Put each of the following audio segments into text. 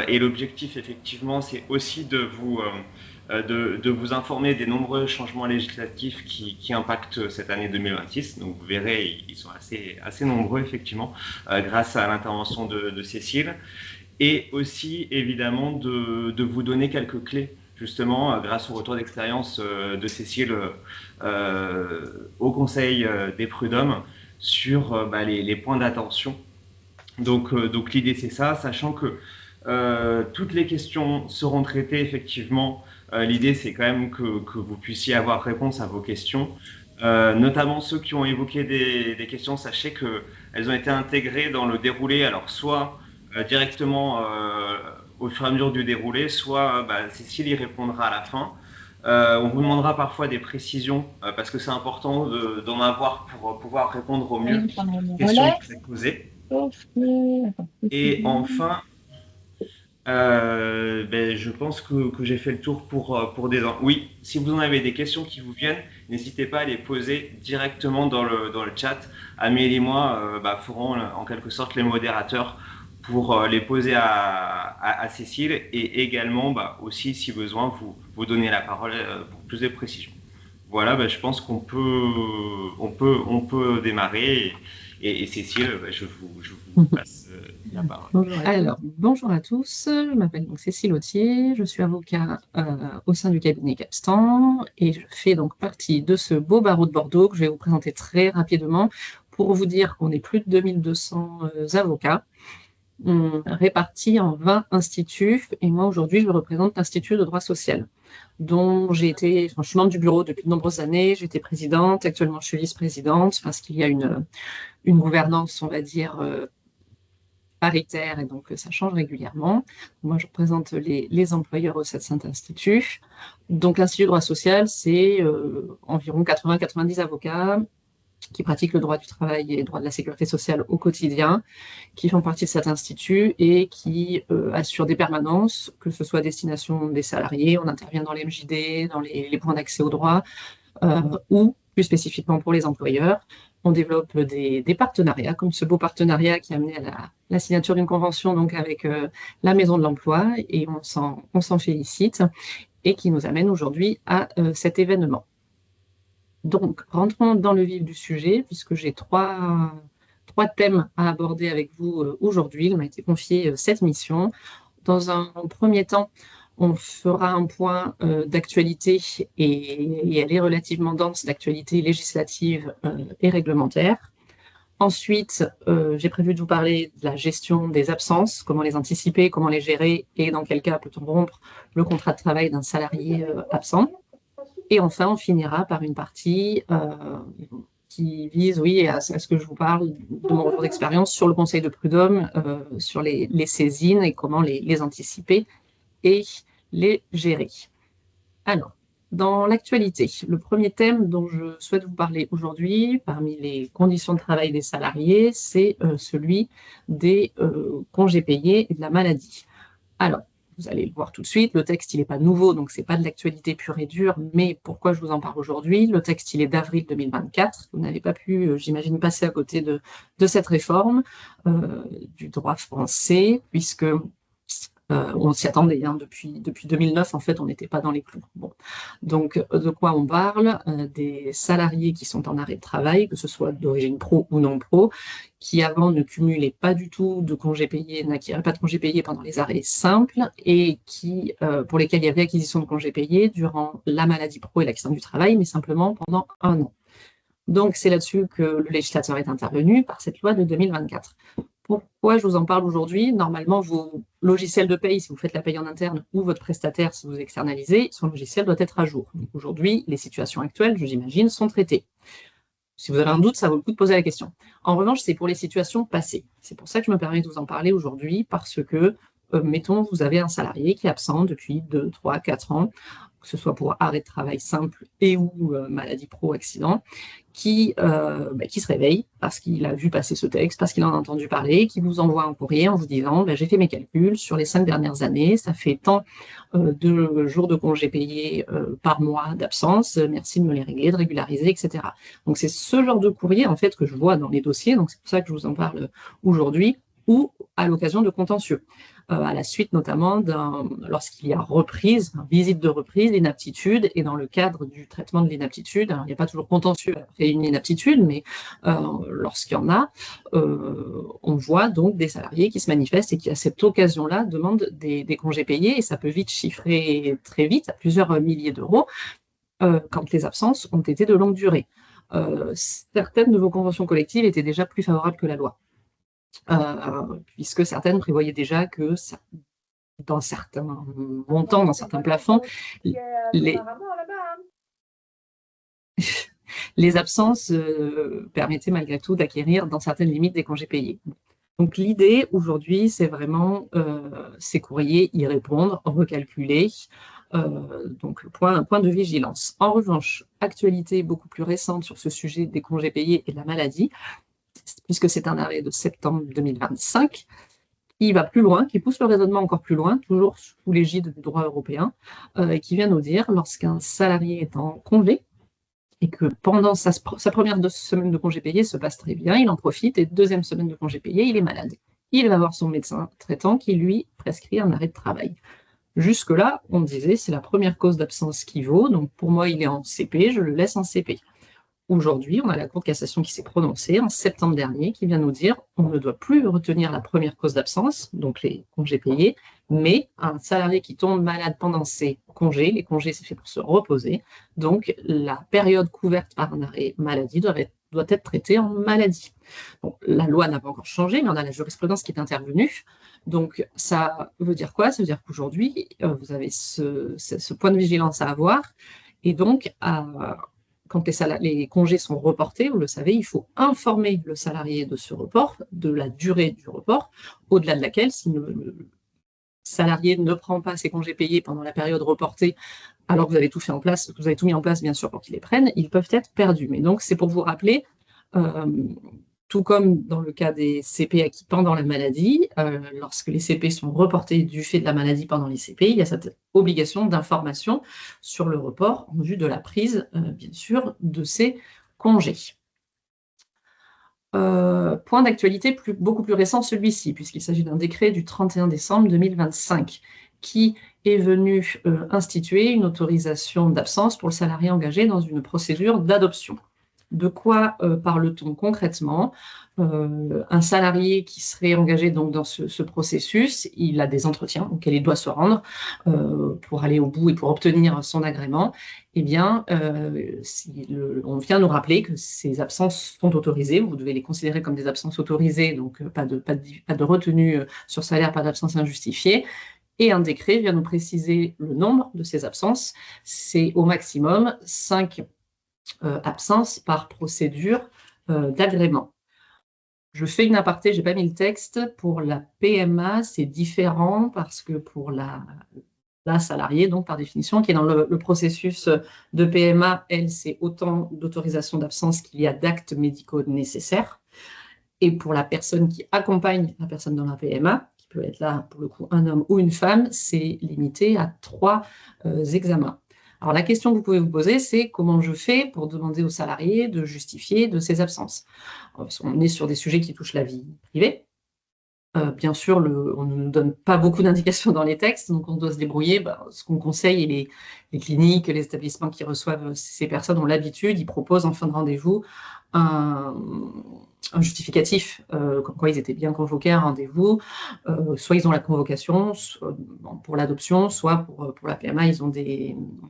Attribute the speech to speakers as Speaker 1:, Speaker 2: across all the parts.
Speaker 1: Et l'objectif, effectivement, c'est aussi de vous informer des nombreux changements législatifs qui impactent cette année 2026. Donc vous verrez, ils sont assez nombreux, effectivement, grâce à l'intervention de Cécile. Et aussi, évidemment, de vous donner quelques clés, justement, grâce au retour d'expérience de Cécile au Conseil des prud'hommes sur les points d'attention. Donc l'idée, c'est ça, sachant que toutes les questions seront traitées, effectivement. L'idée, c'est quand même que vous puissiez avoir réponse à vos questions. Notamment ceux qui ont évoqué des questions, sachez qu'elles ont été intégrées dans le déroulé, alors soit directement au fur et à mesure du déroulé, soit Cécile y répondra à la fin. On vous demandera parfois des précisions parce que c'est important d'en avoir pour pouvoir répondre au mieux
Speaker 2: Prendre mon
Speaker 1: aux questions
Speaker 2: relais.
Speaker 1: que vous avez posées.
Speaker 2: Sauf que... Attends,
Speaker 1: Et enfin, je pense que j'ai fait le tour pour des... Oui, si vous en avez des questions qui vous viennent, n'hésitez pas à les poser directement dans le chat. Amélie et moi ferons en quelque sorte les modérateurs pour les poser à Cécile et également aussi, si besoin, vous donner la parole pour plus de précision. Voilà, je pense qu'on peut démarrer et Cécile, je vous passe la parole.
Speaker 3: Alors, bonjour à tous, je m'appelle donc Cécile Autier, je suis avocat au sein du cabinet Capstan et je fais donc partie de ce beau barreau de Bordeaux que je vais vous présenter très rapidement pour vous dire qu'on est plus de 2200 avocats répartis en 20 instituts et moi aujourd'hui je représente l'Institut de droit social dont je suis membre du bureau depuis de nombreuses années, j'étais présidente, actuellement je suis vice-présidente parce qu'il y a une gouvernance, on va dire, paritaire et donc ça change régulièrement. Moi, je représente les employeurs au sein de cet institut. Donc, l'Institut de droit social, c'est environ 80-90 avocats qui pratiquent le droit du travail et le droit de la sécurité sociale au quotidien, qui font partie de cet institut et qui assurent des permanences, que ce soit à destination des salariés, on intervient dans les MJD, dans les points d'accès au droit, ou plus spécifiquement pour les employeurs. On développe des partenariats, comme ce beau partenariat qui a amené à la signature d'une convention donc avec la Maison de l'Emploi, et on s'en félicite, et qui nous amène aujourd'hui à cet événement. Donc, rentrons dans le vif du sujet, puisque j'ai trois thèmes à aborder avec vous aujourd'hui. Il m'a été confié cette mission. Dans un premier temps, on fera un point d'actualité et elle est relativement dense d'actualité législative et réglementaire. Ensuite, j'ai prévu de vous parler de la gestion des absences, comment les anticiper, comment les gérer et dans quel cas peut-on rompre le contrat de travail d'un salarié absent. Et enfin, on finira par une partie qui vise, oui, à ce que je vous parle de mon retour d'expérience sur le Conseil de prud'homme, sur les saisines et comment les anticiper et les gérer. Alors, dans l'actualité, le premier thème dont je souhaite vous parler aujourd'hui, parmi les conditions de travail des salariés, c'est celui des congés payés et de la maladie. Alors, vous allez le voir tout de suite, le texte, il n'est pas nouveau, donc ce n'est pas de l'actualité pure et dure, mais pourquoi je vous en parle aujourd'hui? Le texte, il est d'avril 2024. Vous n'avez pas pu, j'imagine, passer à côté de cette réforme du droit français, puisque on s'y attendait, hein, depuis 2009, en fait, on n'était pas dans les clous. Bon. Donc, de quoi on parle? Des salariés qui sont en arrêt de travail, que ce soit d'origine pro ou non pro, qui avant ne cumulaient pas du tout de congés payés, n'acquéraient pas de congés payés pendant les arrêts simples, et pour lesquels il y avait acquisition de congés payés durant la maladie pro et l'accident du travail, mais simplement pendant 1 an. Donc, c'est là-dessus que le législateur est intervenu par cette loi de 2024. Pourquoi je vous en parle aujourd'hui? Normalement, vos logiciels de paye, si vous faites la paye en interne, ou votre prestataire, si vous externalisez, son logiciel doit être à jour. Aujourd'hui, les situations actuelles, j'imagine, sont traitées. Si vous avez un doute, ça vaut le coup de poser la question. En revanche, c'est pour les situations passées. C'est pour ça que je me permets de vous en parler aujourd'hui, parce que, mettons, vous avez un salarié qui est absent depuis 2, 3, 4 ans, que ce soit pour arrêt de travail simple et ou maladie pro, accident, qui se réveille parce qu'il a vu passer ce texte, parce qu'il en a entendu parler, qui vous envoie un courrier en vous disant j'ai fait mes calculs sur les 5 dernières années, ça fait tant de jours de congés payés par mois d'absence, merci de me les régler, de régulariser, etc. Donc c'est ce genre de courrier en fait que je vois dans les dossiers, donc c'est pour ça que je vous en parle aujourd'hui, ou à l'occasion de contentieux. à la suite notamment lorsqu'il y a reprise, visite de reprise, l'inaptitude, et dans le cadre du traitement de l'inaptitude, il n'y a pas toujours contentieux après une inaptitude, mais lorsqu'il y en a, on voit donc des salariés qui se manifestent et qui à cette occasion-là demandent des congés payés, et ça peut vite chiffrer très vite à plusieurs milliers d'euros quand les absences ont été de longue durée. Certaines de vos conventions collectives étaient déjà plus favorables que la loi, puisque certaines prévoyaient déjà que dans certains montants, dans certains plafonds, les absences permettaient malgré tout d'acquérir dans certaines limites des congés payés. Donc l'idée aujourd'hui, c'est vraiment ces courriers, y répondre, recalculer, donc un point de vigilance. En revanche, actualité beaucoup plus récente sur ce sujet des congés payés et de la maladie, puisque c'est un arrêt de septembre 2025, qui va plus loin, qui pousse le raisonnement encore plus loin, toujours sous l'égide du droit européen, et qui vient nous dire, lorsqu'un salarié est en congé, et que pendant sa première semaine de congé payé se passe très bien, il en profite, et deuxième semaine de congé payé, il est malade. Il va voir son médecin traitant qui lui prescrit un arrêt de travail. Jusque-là, on disait, c'est la première cause d'absence qui vaut, donc pour moi, il est en CP, je le laisse en CP. Aujourd'hui, on a la Cour de cassation qui s'est prononcée en septembre dernier, qui vient nous dire on ne doit plus retenir la première cause d'absence, donc les congés payés, mais un salarié qui tombe malade pendant ses congés, les congés c'est fait pour se reposer, donc la période couverte par un arrêt maladie doit être traitée en maladie. Bon, la loi n'a pas encore changé, mais on a la jurisprudence qui est intervenue. Donc ça veut dire quoi? Ça veut dire qu'aujourd'hui, vous avez ce point de vigilance à avoir, et donc quand les congés sont reportés, vous le savez, il faut informer le salarié de ce report, de la durée du report, au-delà de laquelle, si le salarié ne prend pas ses congés payés pendant la période reportée, alors que vous avez tout fait en place, vous avez tout mis en place, bien sûr, pour qu'ils les prennent, ils peuvent être perdus. Mais donc, c'est pour vous rappeler, tout comme dans le cas des CP acquis pendant la maladie, lorsque les CP sont reportés du fait de la maladie pendant les CP, il y a cette obligation d'information sur le report en vue de la prise, bien sûr, de ces congés. Point d'actualité beaucoup plus récent, celui-ci, puisqu'il s'agit d'un décret du 31 décembre 2025 qui est venu instituer une autorisation d'absence pour le salarié engagé dans une procédure d'adoption. De quoi parle-t-on concrètement? Un salarié qui serait engagé donc dans ce processus, il a des entretiens auxquels il doit se rendre pour aller au bout et pour obtenir son agrément. Eh bien, on vient nous rappeler que ces absences sont autorisées. Vous devez les considérer comme des absences autorisées, donc pas de retenue sur salaire, pas d'absence injustifiée. Et un décret vient nous préciser le nombre de ces absences. C'est au maximum 5 absence par procédure d'agrément. Je fais une aparté, je n'ai pas mis le texte. Pour la PMA, c'est différent parce que pour la salariée, donc par définition, qui est dans le processus de PMA, elle, c'est autant d'autorisation d'absence qu'il y a d'actes médicaux nécessaires. Et pour la personne qui accompagne la personne dans la PMA, qui peut être là pour le coup un homme ou une femme, c'est limité à 3 examens. Alors, la question que vous pouvez vous poser, c'est comment je fais pour demander aux salariés de justifier de ces absences? On est sur des sujets qui touchent la vie privée. Bien sûr, on ne nous donne pas beaucoup d'indications dans les textes, donc on doit se débrouiller. Ce qu'on conseille, et les cliniques, les établissements qui reçoivent ces personnes ont l'habitude, ils proposent en fin de rendez-vous un justificatif, comme quoi ils étaient bien convoqués à un rendez-vous, soit ils ont la convocation pour l'adoption, soit pour la PMA, on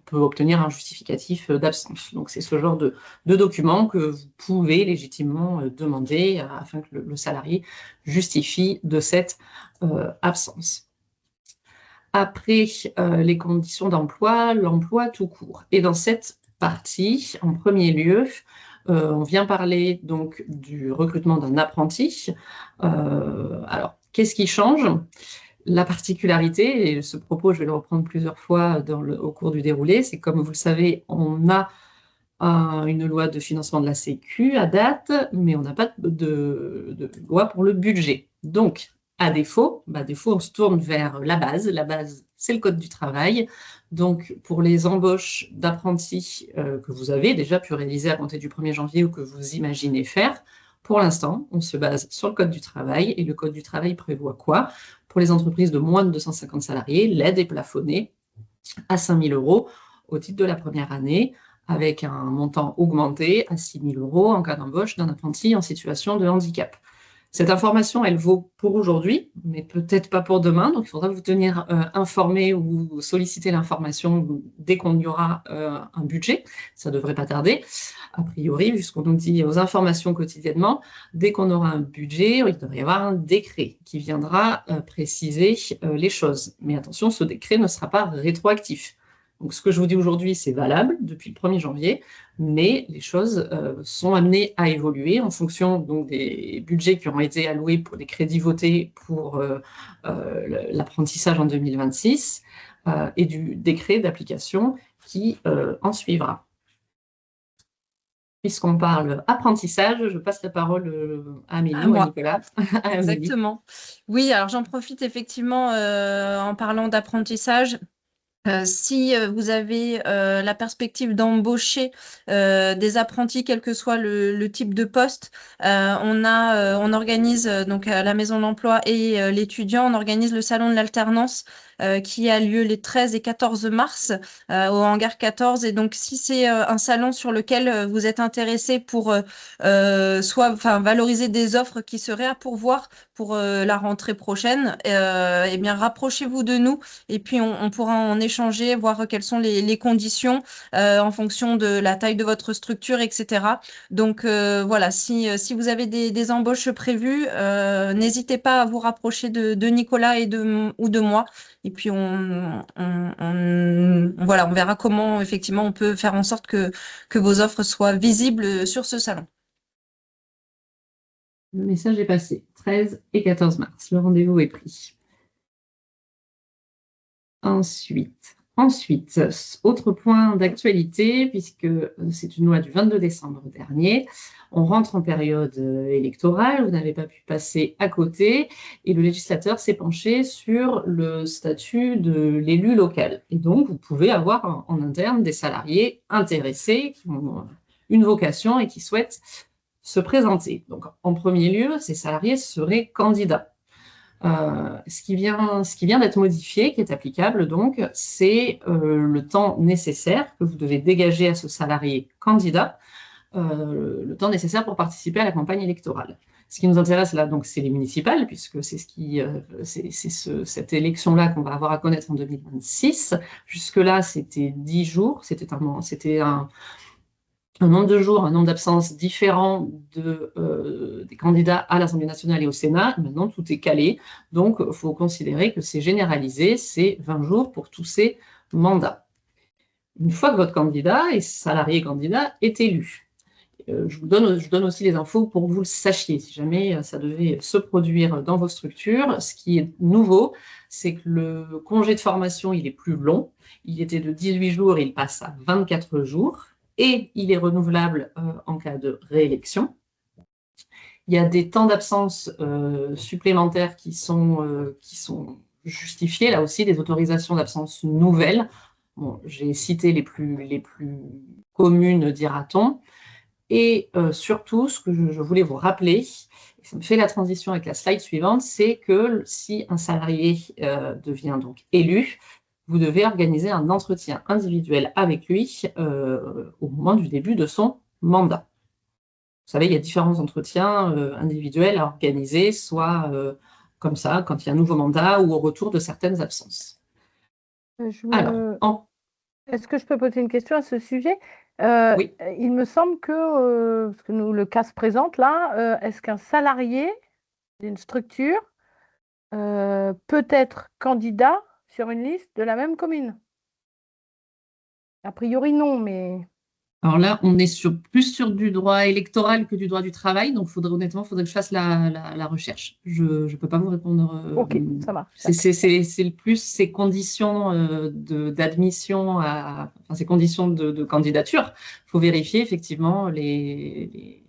Speaker 3: peut obtenir un justificatif d'absence. Donc c'est ce genre de document que vous pouvez légitimement demander afin que le salarié justifie de cette absence. Après les conditions d'emploi, l'emploi tout court. Et dans cette partie, en premier lieu, on vient parler donc du recrutement d'un apprenti. Alors, qu'est-ce qui change? La particularité, et ce propos, je vais le reprendre plusieurs fois au cours du déroulé, c'est comme vous le savez, on a une loi de financement de la Sécu à date, mais on n'a pas de loi pour le budget. Donc, à défaut, on se tourne vers la base. La base, c'est le Code du travail. Donc, pour les embauches d'apprentis que vous avez déjà pu réaliser à compter du 1er janvier ou que vous imaginez faire, pour l'instant, on se base sur le Code du travail. Et le Code du travail prévoit quoi? pour les entreprises de moins de 250 salariés, l'aide est plafonnée à 5 000 euros au titre de la première année, avec un montant augmenté à 6 000 euros en cas d'embauche d'un apprenti en situation de handicap. Cette information, elle vaut pour aujourd'hui, mais peut-être pas pour demain. Donc, il faudra vous tenir informé ou solliciter l'information dès qu'on y aura un budget. Ça ne devrait pas tarder. A priori, puisqu'on nous dit aux informations quotidiennement, dès qu'on aura un budget, il devrait y avoir un décret qui viendra préciser les choses. Mais attention, ce décret ne sera pas rétroactif. Donc, ce que je vous dis aujourd'hui, c'est valable depuis le 1er janvier, mais les choses sont amenées à évoluer en fonction donc, des budgets qui auront été alloués pour des crédits votés pour l'apprentissage en 2026 et du décret d'application qui en suivra. Puisqu'on parle apprentissage, je passe la parole à Amélie ou à Nicolas.
Speaker 2: Exactement. Oui, alors j'en profite effectivement en parlant d'apprentissage. Si vous avez la perspective d'embaucher des apprentis, quel que soit le type de poste, on organise donc à la Maison de l'Emploi et l'étudiant, on organise le salon de l'alternance qui a lieu les 13 et 14 mars au hangar 14. Et donc, si c'est un salon sur lequel vous êtes intéressé pour valoriser des offres qui seraient à pourvoir pour la rentrée prochaine, eh bien, rapprochez-vous de nous et puis on pourra en échanger, voir quelles sont les conditions en fonction de la taille de votre structure, etc. Donc, voilà, si vous avez des embauches prévues, n'hésitez pas à vous rapprocher de Nicolas ou de moi. Et puis, on verra comment, effectivement, on peut faire en sorte que vos offres soient visibles sur ce salon.
Speaker 3: Le message est passé. 13 et 14 mars. Le rendez-vous est pris. Ensuite, autre point d'actualité, puisque c'est une loi du 22 décembre dernier, on rentre en période électorale, vous n'avez pas pu passer à côté, et le législateur s'est penché sur le statut de l'élu local. Et donc, vous pouvez avoir en interne des salariés intéressés qui ont une vocation et qui souhaitent se présenter. Donc, en premier lieu, ces salariés seraient candidats. Ce qui vient d'être modifié, qui est applicable donc, c'est le temps nécessaire que vous devez dégager à ce salarié candidat, le temps nécessaire pour participer à la campagne électorale. Ce qui nous intéresse là, donc, c'est les municipales, puisque c'est cette élection-là qu'on va avoir à connaître en 2026. Jusque-là, c'était 10 jours, c'était un nombre de jours, un nombre d'absences différent des candidats à l'Assemblée nationale et au Sénat. Maintenant, tout est calé. Donc, il faut considérer que c'est généralisé, c'est 20 jours pour tous ces mandats. Une fois que votre candidat et salarié candidat est élu, je vous donne aussi les infos pour que vous le sachiez, si jamais ça devait se produire dans vos structures. Ce qui est nouveau, c'est que le congé de formation, il est plus long. Il était de 18 jours, il passe à 24 jours. Et il est renouvelable en cas de réélection. Il y a des temps d'absence supplémentaires qui sont justifiés, là aussi, des autorisations d'absence nouvelles. Bon, j'ai cité les plus communes, dira-t-on. Et surtout, ce que je voulais vous rappeler, et ça me fait la transition avec la slide suivante, c'est que si un salarié devient donc élu, vous devez organiser un entretien individuel avec lui au moment du début de son mandat. Vous savez, il y a différents entretiens individuels à organiser, soit comme ça, quand il y a un nouveau mandat ou au retour de certaines absences.
Speaker 4: Est-ce que je peux poser une question à ce sujet?
Speaker 3: Oui.
Speaker 4: Il me semble que, parce que le cas se présente là, est-ce qu'un salarié d'une structure peut être candidat sur une liste de la même commune? A priori, non, mais...
Speaker 3: Alors là, on est plus sur du droit électoral que du droit du travail, donc honnêtement, il faudrait que je fasse la recherche. Je ne peux pas vous répondre.
Speaker 4: Ok, ça marche.
Speaker 3: C'est le plus ces conditions d'admission, ces conditions de candidature. Il faut vérifier effectivement les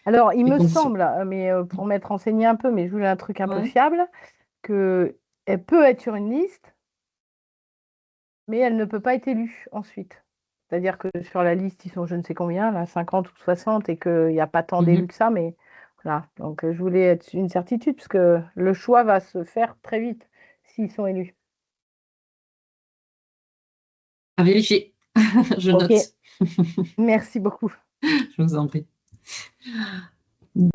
Speaker 4: Alors, il me
Speaker 3: conditions.
Speaker 4: semble, mais pour m'être renseigné un peu, mais je voulais un truc un peu fiable, qu'elle peut être sur une liste, mais elle ne peut pas être élue ensuite. C'est-à-dire que sur la liste, ils sont je ne sais combien, là, 50 ou 60, et qu'il n'y a pas tant d'élus que ça, mais là. Donc, je voulais être une certitude, parce que le choix va se faire très vite s'ils sont élus.
Speaker 3: À vérifier. Je
Speaker 4: Ok,
Speaker 3: note.
Speaker 4: merci beaucoup.
Speaker 3: Je vous en prie.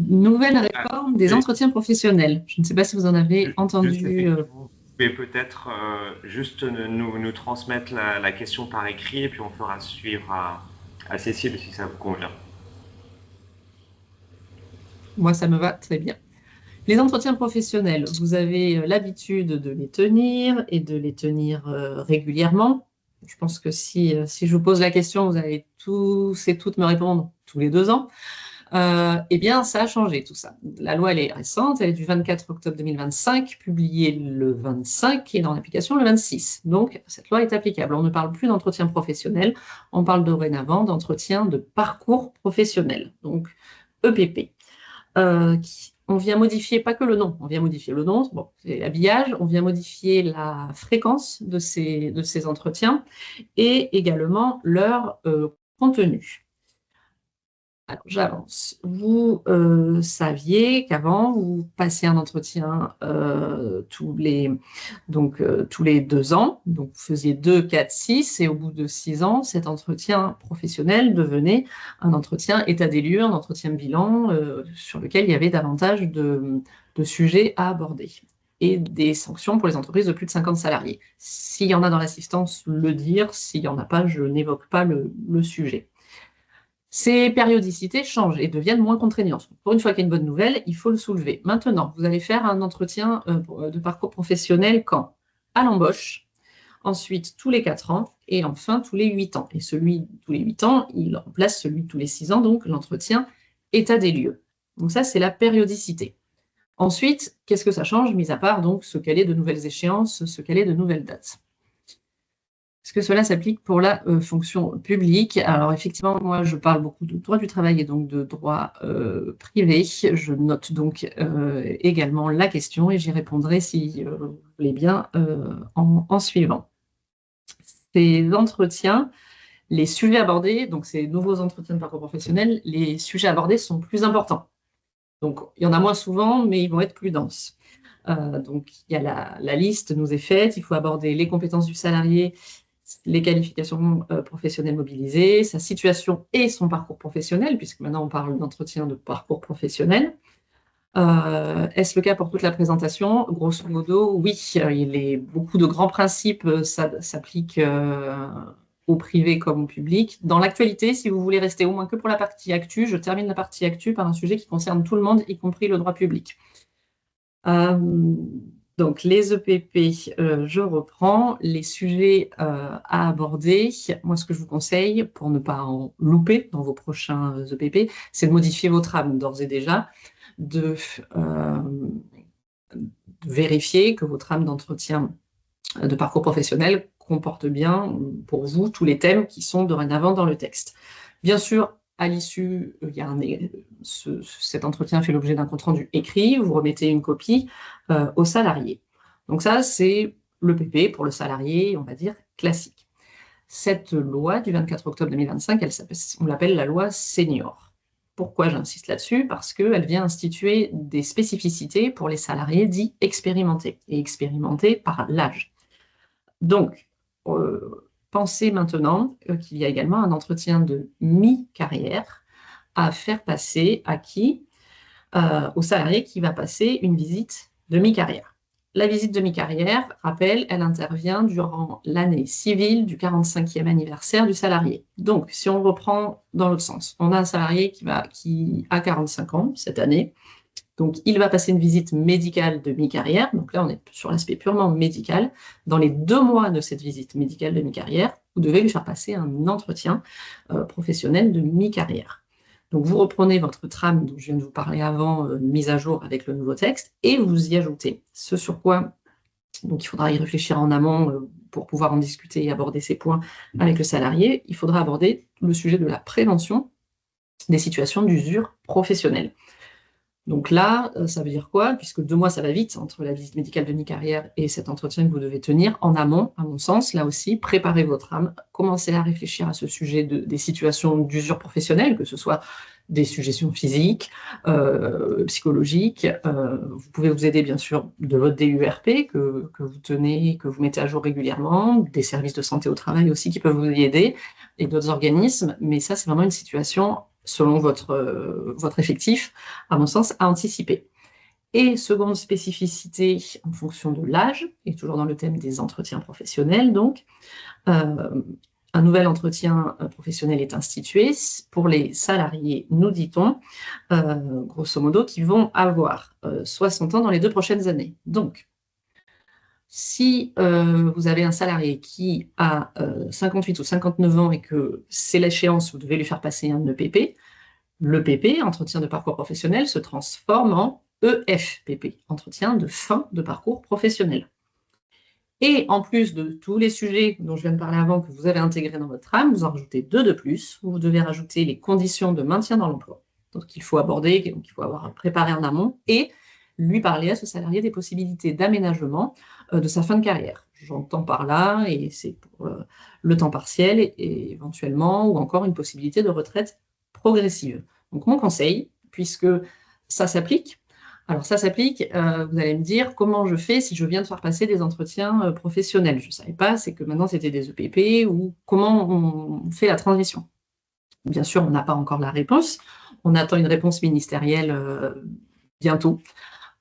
Speaker 3: Nouvelle réforme des
Speaker 1: et-
Speaker 3: entretiens professionnels. Je ne sais pas si vous en avez
Speaker 1: Juste,
Speaker 3: entendu.
Speaker 1: effectivement, vous pouvez peut-être juste nous transmettre la question par écrit et puis on fera suivre à Cécile si ça vous convient.
Speaker 3: Moi, ça me va très bien. Les entretiens professionnels, vous avez l'habitude de les tenir et de les tenir régulièrement. Je pense que si je vous pose la question, vous allez tous et toutes me répondre tous les 2 ans. Eh bien, ça a changé tout ça. La loi, elle est récente, elle est du 24 octobre 2025, publiée le 25 et dans l'application le 26. Donc, cette loi est applicable. On ne parle plus d'entretien professionnel, on parle dorénavant d'entretien de parcours professionnel, donc EPP. On vient modifier, pas que le nom, on vient modifier le nom, bon, c'est l'habillage, on vient modifier la fréquence de ces entretiens et également leur contenu. Alors, j'avance. Vous saviez qu'avant, vous passiez un entretien tous les 2 ans. Donc, vous faisiez 2, 4, 6. Et au bout de 6 ans, cet entretien professionnel devenait un entretien état des lieux, un entretien bilan sur lequel il y avait davantage de sujets à aborder. Et des sanctions pour les entreprises de plus de 50 salariés. S'il y en a dans l'assistance, le dire. S'il n'y en a pas, je n'évoque pas le sujet. Ces périodicités changent et deviennent moins contraignantes. Pour une fois qu'il y a une bonne nouvelle, il faut le soulever. Maintenant, vous allez faire un entretien de parcours professionnel quand? À l'embauche, ensuite tous les 4 ans et enfin tous les 8 ans. Et celui tous les 8 ans, il remplace celui tous les 6 ans, donc l'entretien état des lieux. Donc ça, c'est la périodicité. Ensuite, qu'est-ce que ça change, mis à part donc se caler de nouvelles échéances, se caler de nouvelles dates? Est-ce que cela s'applique pour la fonction publique? Alors effectivement, moi je parle beaucoup de droit du travail et donc de droit privé. Je note donc également la question et j'y répondrai si vous voulez bien en suivant. Ces entretiens, les sujets abordés, donc ces nouveaux entretiens de parcours professionnel, les sujets abordés sont plus importants. Donc il y en a moins souvent, mais ils vont être plus denses. Donc il y a la liste nous est faite, il faut aborder les compétences du salarié, les qualifications professionnelles mobilisées, sa situation et son parcours professionnel, puisque maintenant on parle d'entretien de parcours professionnel. Est-ce le cas pour toute la présentation? Grosso modo, oui. Beaucoup de grands principes s'appliquent au privé comme au public. Dans l'actualité, si vous voulez rester au moins que pour la partie actu, je termine la partie actu par un sujet qui concerne tout le monde, y compris le droit public. Donc, les EPP, je reprends les sujets à aborder. Moi, ce que je vous conseille, pour ne pas en louper dans vos prochains EPP, c'est de modifier vos trames d'ores et déjà, de vérifier que vos trames d'entretien de parcours professionnel comportent bien pour vous tous les thèmes qui sont dorénavant dans le texte. Bien sûr, à l'issue, cet entretien fait l'objet d'un compte-rendu écrit, vous remettez une copie au salarié. Donc ça, c'est le PP pour le salarié, on va dire, classique. Cette loi du 24 octobre 2025, on l'appelle la loi senior. Pourquoi j'insiste là-dessus? Parce qu'elle vient instituer des spécificités pour les salariés dits expérimentés, et expérimentés par l'âge. Donc, pensez maintenant qu'il y a également un entretien de mi-carrière à faire passer à qui? Au salarié qui va passer une visite de mi-carrière. La visite de mi-carrière, rappel, elle intervient durant l'année civile du 45e anniversaire du salarié. Donc, si on reprend dans l'autre sens, on a un salarié qui a 45 ans cette année. Donc, il va passer une visite médicale de mi-carrière. Donc là, on est sur l'aspect purement médical. Dans les 2 mois de cette visite médicale de mi-carrière, vous devez lui faire passer un entretien professionnel de mi-carrière. Donc, vous reprenez votre trame dont je viens de vous parler avant, mise à jour avec le nouveau texte, et vous y ajoutez ce sur quoi donc il faudra y réfléchir en amont pour pouvoir en discuter et aborder ces points avec le salarié. Il faudra aborder le sujet de la prévention des situations d'usure professionnelle. Donc là, ça veut dire quoi? Puisque 2 mois, ça va vite entre la visite médicale de mi-carrière et cet entretien que vous devez tenir en amont, à mon sens, là aussi, préparez votre âme, commencez à réfléchir à ce sujet des situations d'usure professionnelle, que ce soit des suggestions physiques, psychologiques. Vous pouvez vous aider, bien sûr, de votre DURP que vous tenez, que vous mettez à jour régulièrement, des services de santé au travail aussi qui peuvent vous y aider, et d'autres organismes. Mais ça, c'est vraiment une situation, selon votre effectif, à mon sens, à anticiper. Et seconde spécificité, en fonction de l'âge, et toujours dans le thème des entretiens professionnels, donc, un nouvel entretien professionnel est institué pour les salariés, nous dit-on, grosso modo, qui vont avoir 60 ans dans les 2 prochaines années. Donc, si vous avez un salarié qui a 58 ou 59 ans et que c'est l'échéance, vous devez lui faire passer un EPP, l'EPP, entretien de parcours professionnel, se transforme en EFPP, entretien de fin de parcours professionnel. Et en plus de tous les sujets dont je viens de parler avant que vous avez intégrés dans votre âme, vous en rajoutez 2 de plus. Vous devez rajouter les conditions de maintien dans l'emploi, donc qu'il faut aborder, qu'il faut avoir préparé en amont, et lui parler à ce salarié des possibilités d'aménagement de sa fin de carrière. J'entends par là, et c'est pour le temps partiel, et éventuellement, ou encore une possibilité de retraite progressive. Donc mon conseil, puisque ça s'applique, alors ça s'applique, vous allez me dire comment je fais si je viens de faire passer des entretiens professionnels. Je ne savais pas, c'est que maintenant c'était des EPP, ou comment on fait la transition. Bien sûr, on n'a pas encore la réponse, on attend une réponse ministérielle bientôt.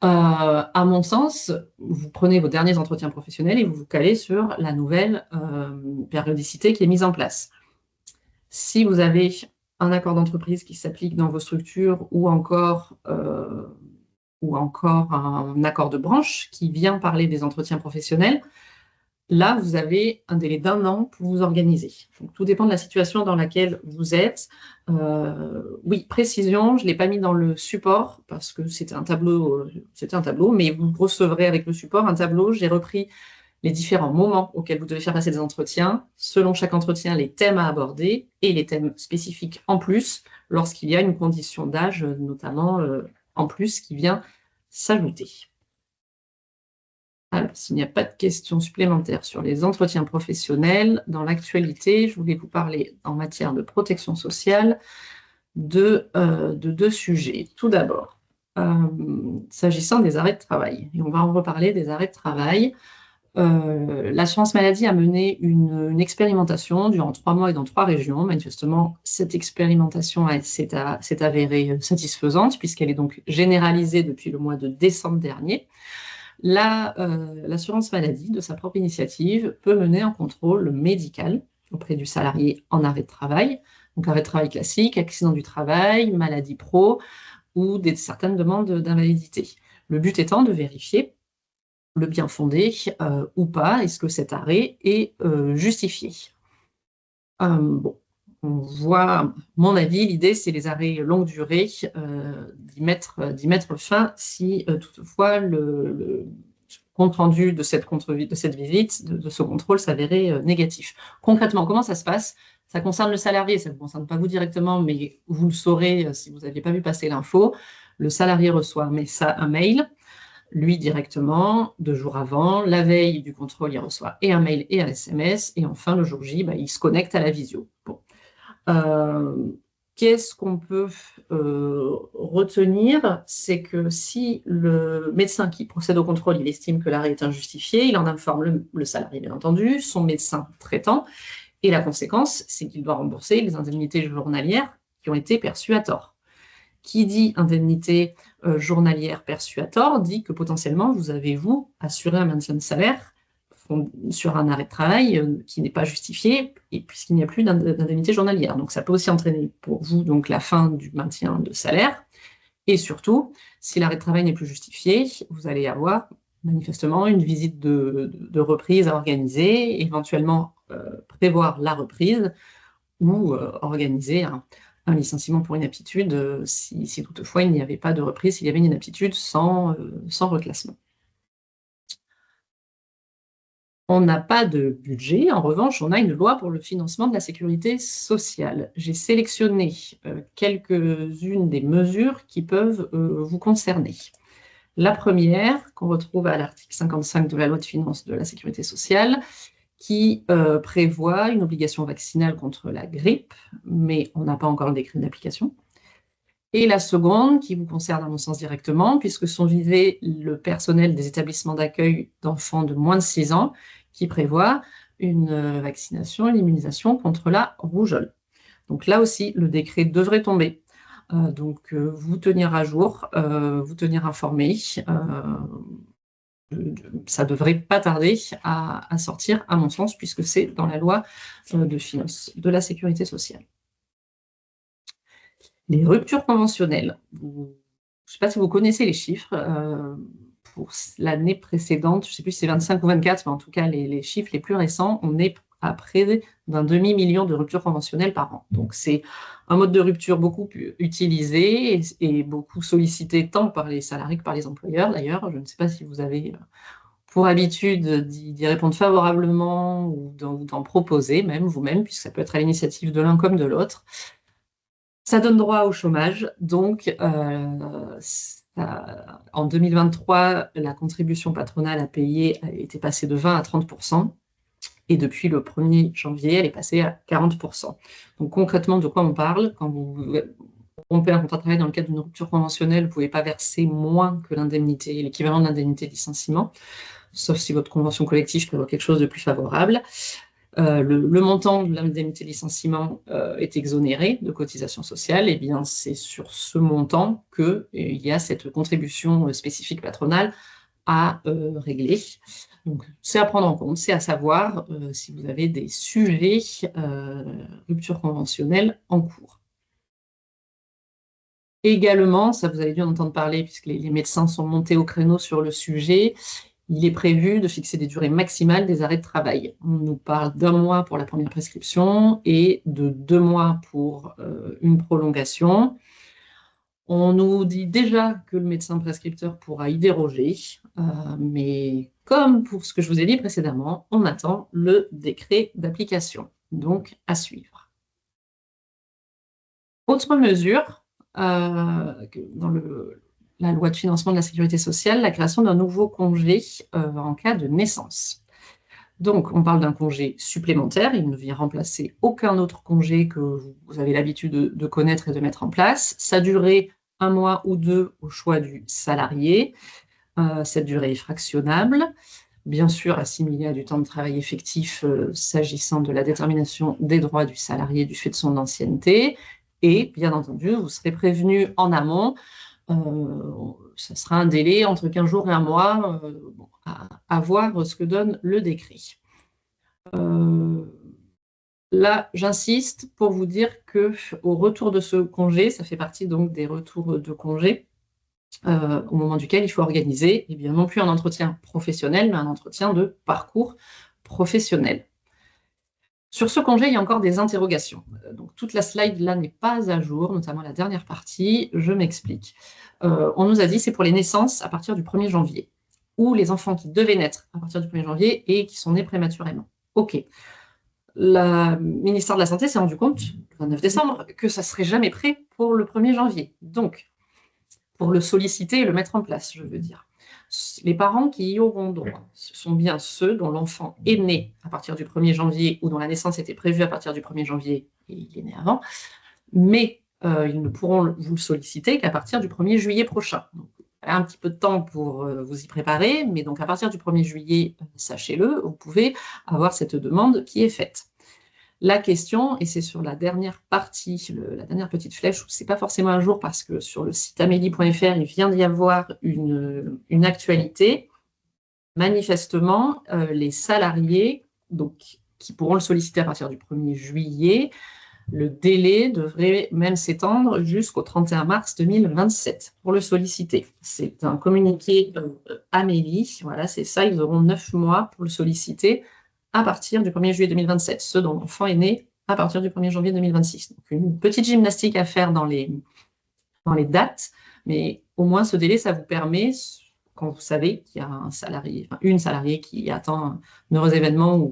Speaker 3: À mon sens, vous prenez vos derniers entretiens professionnels et vous vous calez sur la nouvelle périodicité qui est mise en place. Si vous avez un accord d'entreprise qui s'applique dans vos structures ou encore un accord de branche qui vient parler des entretiens professionnels, là, vous avez un délai d'1 an pour vous organiser. Donc, tout dépend de la situation dans laquelle vous êtes. Oui, précision, je ne l'ai pas mis dans le support parce que c'était un tableau, mais vous recevrez avec le support un tableau. J'ai repris les différents moments auxquels vous devez faire passer des entretiens, selon chaque entretien, les thèmes à aborder et les thèmes spécifiques en plus, lorsqu'il y a une condition d'âge, notamment en plus, qui vient s'ajouter. Alors, s'il n'y a pas de questions supplémentaires sur les entretiens professionnels, dans l'actualité, je voulais vous parler en matière de protection sociale de 2 sujets. Tout d'abord, s'agissant des arrêts de travail, et on va en reparler des arrêts de travail. L'assurance maladie a mené une expérimentation durant 3 mois et dans 3 régions. Manifestement, cette expérimentation s'est avérée satisfaisante puisqu'elle est donc généralisée depuis le mois de décembre dernier. L'assurance maladie, de sa propre initiative, peut mener un contrôle médical auprès du salarié en arrêt de travail, donc arrêt de travail classique, accident du travail, maladie pro ou certaines demandes d'invalidité. Le but étant de vérifier le bien fondé ou pas, est-ce que cet arrêt est justifié. Bon, on voit, à mon avis, l'idée, c'est les arrêts longue durée, d'y mettre fin si toutefois le compte rendu de cette visite, de ce contrôle s'avérait négatif. Concrètement, comment ça se passe? Ça concerne le salarié, ça ne vous concerne pas vous directement, mais vous le saurez si vous n'aviez pas vu passer l'info. Le salarié reçoit un mail, lui directement, 2 jours avant. La veille du contrôle, il reçoit et un mail et un SMS. Et enfin, le jour J, il se connecte à la visio. Bon. Qu'est-ce qu'on peut retenir? C'est que si le médecin qui procède au contrôle, il estime que l'arrêt est injustifié, il en informe le salarié, bien entendu, son médecin traitant. Et la conséquence, c'est qu'il doit rembourser les indemnités journalières qui ont été perçues à tort. Qui dit indemnité journalière perçue à tort dit que potentiellement vous avez, assuré un maintien de salaire sur un arrêt de travail qui n'est pas justifié et puisqu'il n'y a plus d'indemnité journalière. Donc ça peut aussi entraîner pour vous donc la fin du maintien de salaire et surtout, si l'arrêt de travail n'est plus justifié, vous allez avoir manifestement une visite de reprise à organiser, éventuellement prévoir la reprise ou organiser un licenciement pour inaptitude si toutefois il n'y avait pas de reprise, s'il y avait une inaptitude sans reclassement. On n'a pas de budget. En revanche, on a une loi pour le financement de la sécurité sociale. J'ai sélectionné quelques-unes des mesures qui peuvent vous concerner. La première, qu'on retrouve à l'article 55 de la loi de finances de la sécurité sociale, qui prévoit une obligation vaccinale contre la grippe, mais on n'a pas encore le décret d'application. Et la seconde, qui vous concerne à mon sens directement, puisque sont visés le personnel des établissements d'accueil d'enfants de moins de 6 ans, qui prévoit une vaccination, une immunisation contre la rougeole. Donc là aussi, le décret devrait tomber. Donc vous tenir à jour, vous tenir informé. Ça ne devrait pas tarder à sortir, à mon sens, puisque c'est dans la loi de finances de la sécurité sociale. Les ruptures conventionnelles. Je ne sais pas si vous connaissez les chiffres. Pour l'année précédente, je ne sais plus si c'est 25 ou 24, mais en tout cas, les chiffres les plus récents, on est à près d'un demi-million de ruptures conventionnelles par an. Donc, c'est un mode de rupture beaucoup utilisé et beaucoup sollicité tant par les salariés que par les employeurs. D'ailleurs, je ne sais pas si vous avez pour habitude d'y répondre favorablement ou d'en proposer même vous-même, puisque ça peut être à l'initiative de l'un comme de l'autre. Ça donne droit au chômage, donc en 2023, la contribution patronale à payer a été passée de 20 à 30%, et depuis le 1er janvier, elle est passée à 40%. Donc concrètement, de quoi on parle? Quand vous rompez un contrat de travail dans le cadre d'une rupture conventionnelle, vous ne pouvez pas verser moins que l'indemnité, l'équivalent de l'indemnité de licenciement, sauf si votre convention collective prévoit quelque chose de plus favorable. Le montant de l'indemnité de licenciement est exonéré de cotisations sociales, et bien c'est sur ce montant qu'il y a cette contribution spécifique patronale à régler. Donc c'est à prendre en compte, c'est à savoir si vous avez des sujets rupture conventionnelle en cours. Également, ça vous avez dû en entendre parler puisque les médecins sont montés au créneau sur le sujet, il est prévu de fixer des durées maximales des arrêts de travail. On nous parle d'1 mois pour la première prescription et de 2 mois pour une prolongation. On nous dit déjà que le médecin prescripteur pourra y déroger, mais comme pour ce que je vous ai dit précédemment, on attend le décret d'application, donc à suivre. Autre mesure, dans la loi de financement de la sécurité sociale, la création d'un nouveau congé en cas de naissance. Donc, on parle d'un congé supplémentaire, il ne vient remplacer aucun autre congé que vous avez l'habitude de connaître et de mettre en place. Sa durée, 1 mois ou 2 au choix du salarié. Cette durée est fractionnable, bien sûr assimilée à du temps de travail effectif s'agissant de la détermination des droits du salarié du fait de son ancienneté. Et bien entendu, vous serez prévenu en amont. Ça sera un délai entre 15 jours et 1 mois, à voir ce que donne le décret. Là, j'insiste pour vous dire qu'au retour de ce congé, ça fait partie donc des retours de congé, au moment duquel il faut organiser, eh bien, non plus un entretien professionnel, mais un entretien de parcours professionnel. Sur ce congé, il y a encore des interrogations. Donc, toute la slide là n'est pas à jour, notamment la dernière partie. Je m'explique. On nous a dit que c'est pour les naissances à partir du 1er janvier, ou les enfants qui devaient naître à partir du 1er janvier et qui sont nés prématurément. OK. Le ministère de la Santé s'est rendu compte, le 29 décembre, que ça ne serait jamais prêt pour le 1er janvier. Donc, pour le solliciter et le mettre en place, je veux dire. Les parents qui y auront droit, ce sont bien ceux dont l'enfant est né à partir du 1er janvier ou dont la naissance était prévue à partir du 1er janvier et il est né avant, mais ils ne pourront vous le solliciter qu'à partir du 1er juillet prochain. Donc, un petit peu de temps pour vous y préparer, mais donc à partir du 1er juillet, sachez-le, vous pouvez avoir cette demande qui est faite. La question, et c'est sur la dernière partie, la dernière petite flèche, ce n'est pas forcément un jour parce que sur le site amélie.fr, il vient d'y avoir une actualité. Manifestement, les salariés donc, qui pourront le solliciter à partir du 1er juillet, le délai devrait même s'étendre jusqu'au 31 mars 2027 pour le solliciter. C'est un communiqué Amélie, voilà, c'est ça, ils auront 9 mois pour le solliciter à partir du 1er juillet 2027, ceux dont l'enfant est né à partir du 1er janvier 2026. Donc, une petite gymnastique à faire dans les dates, mais au moins ce délai, ça vous permet, quand vous savez qu'il y a un salarié, enfin, une salariée qui attend un heureux événement ou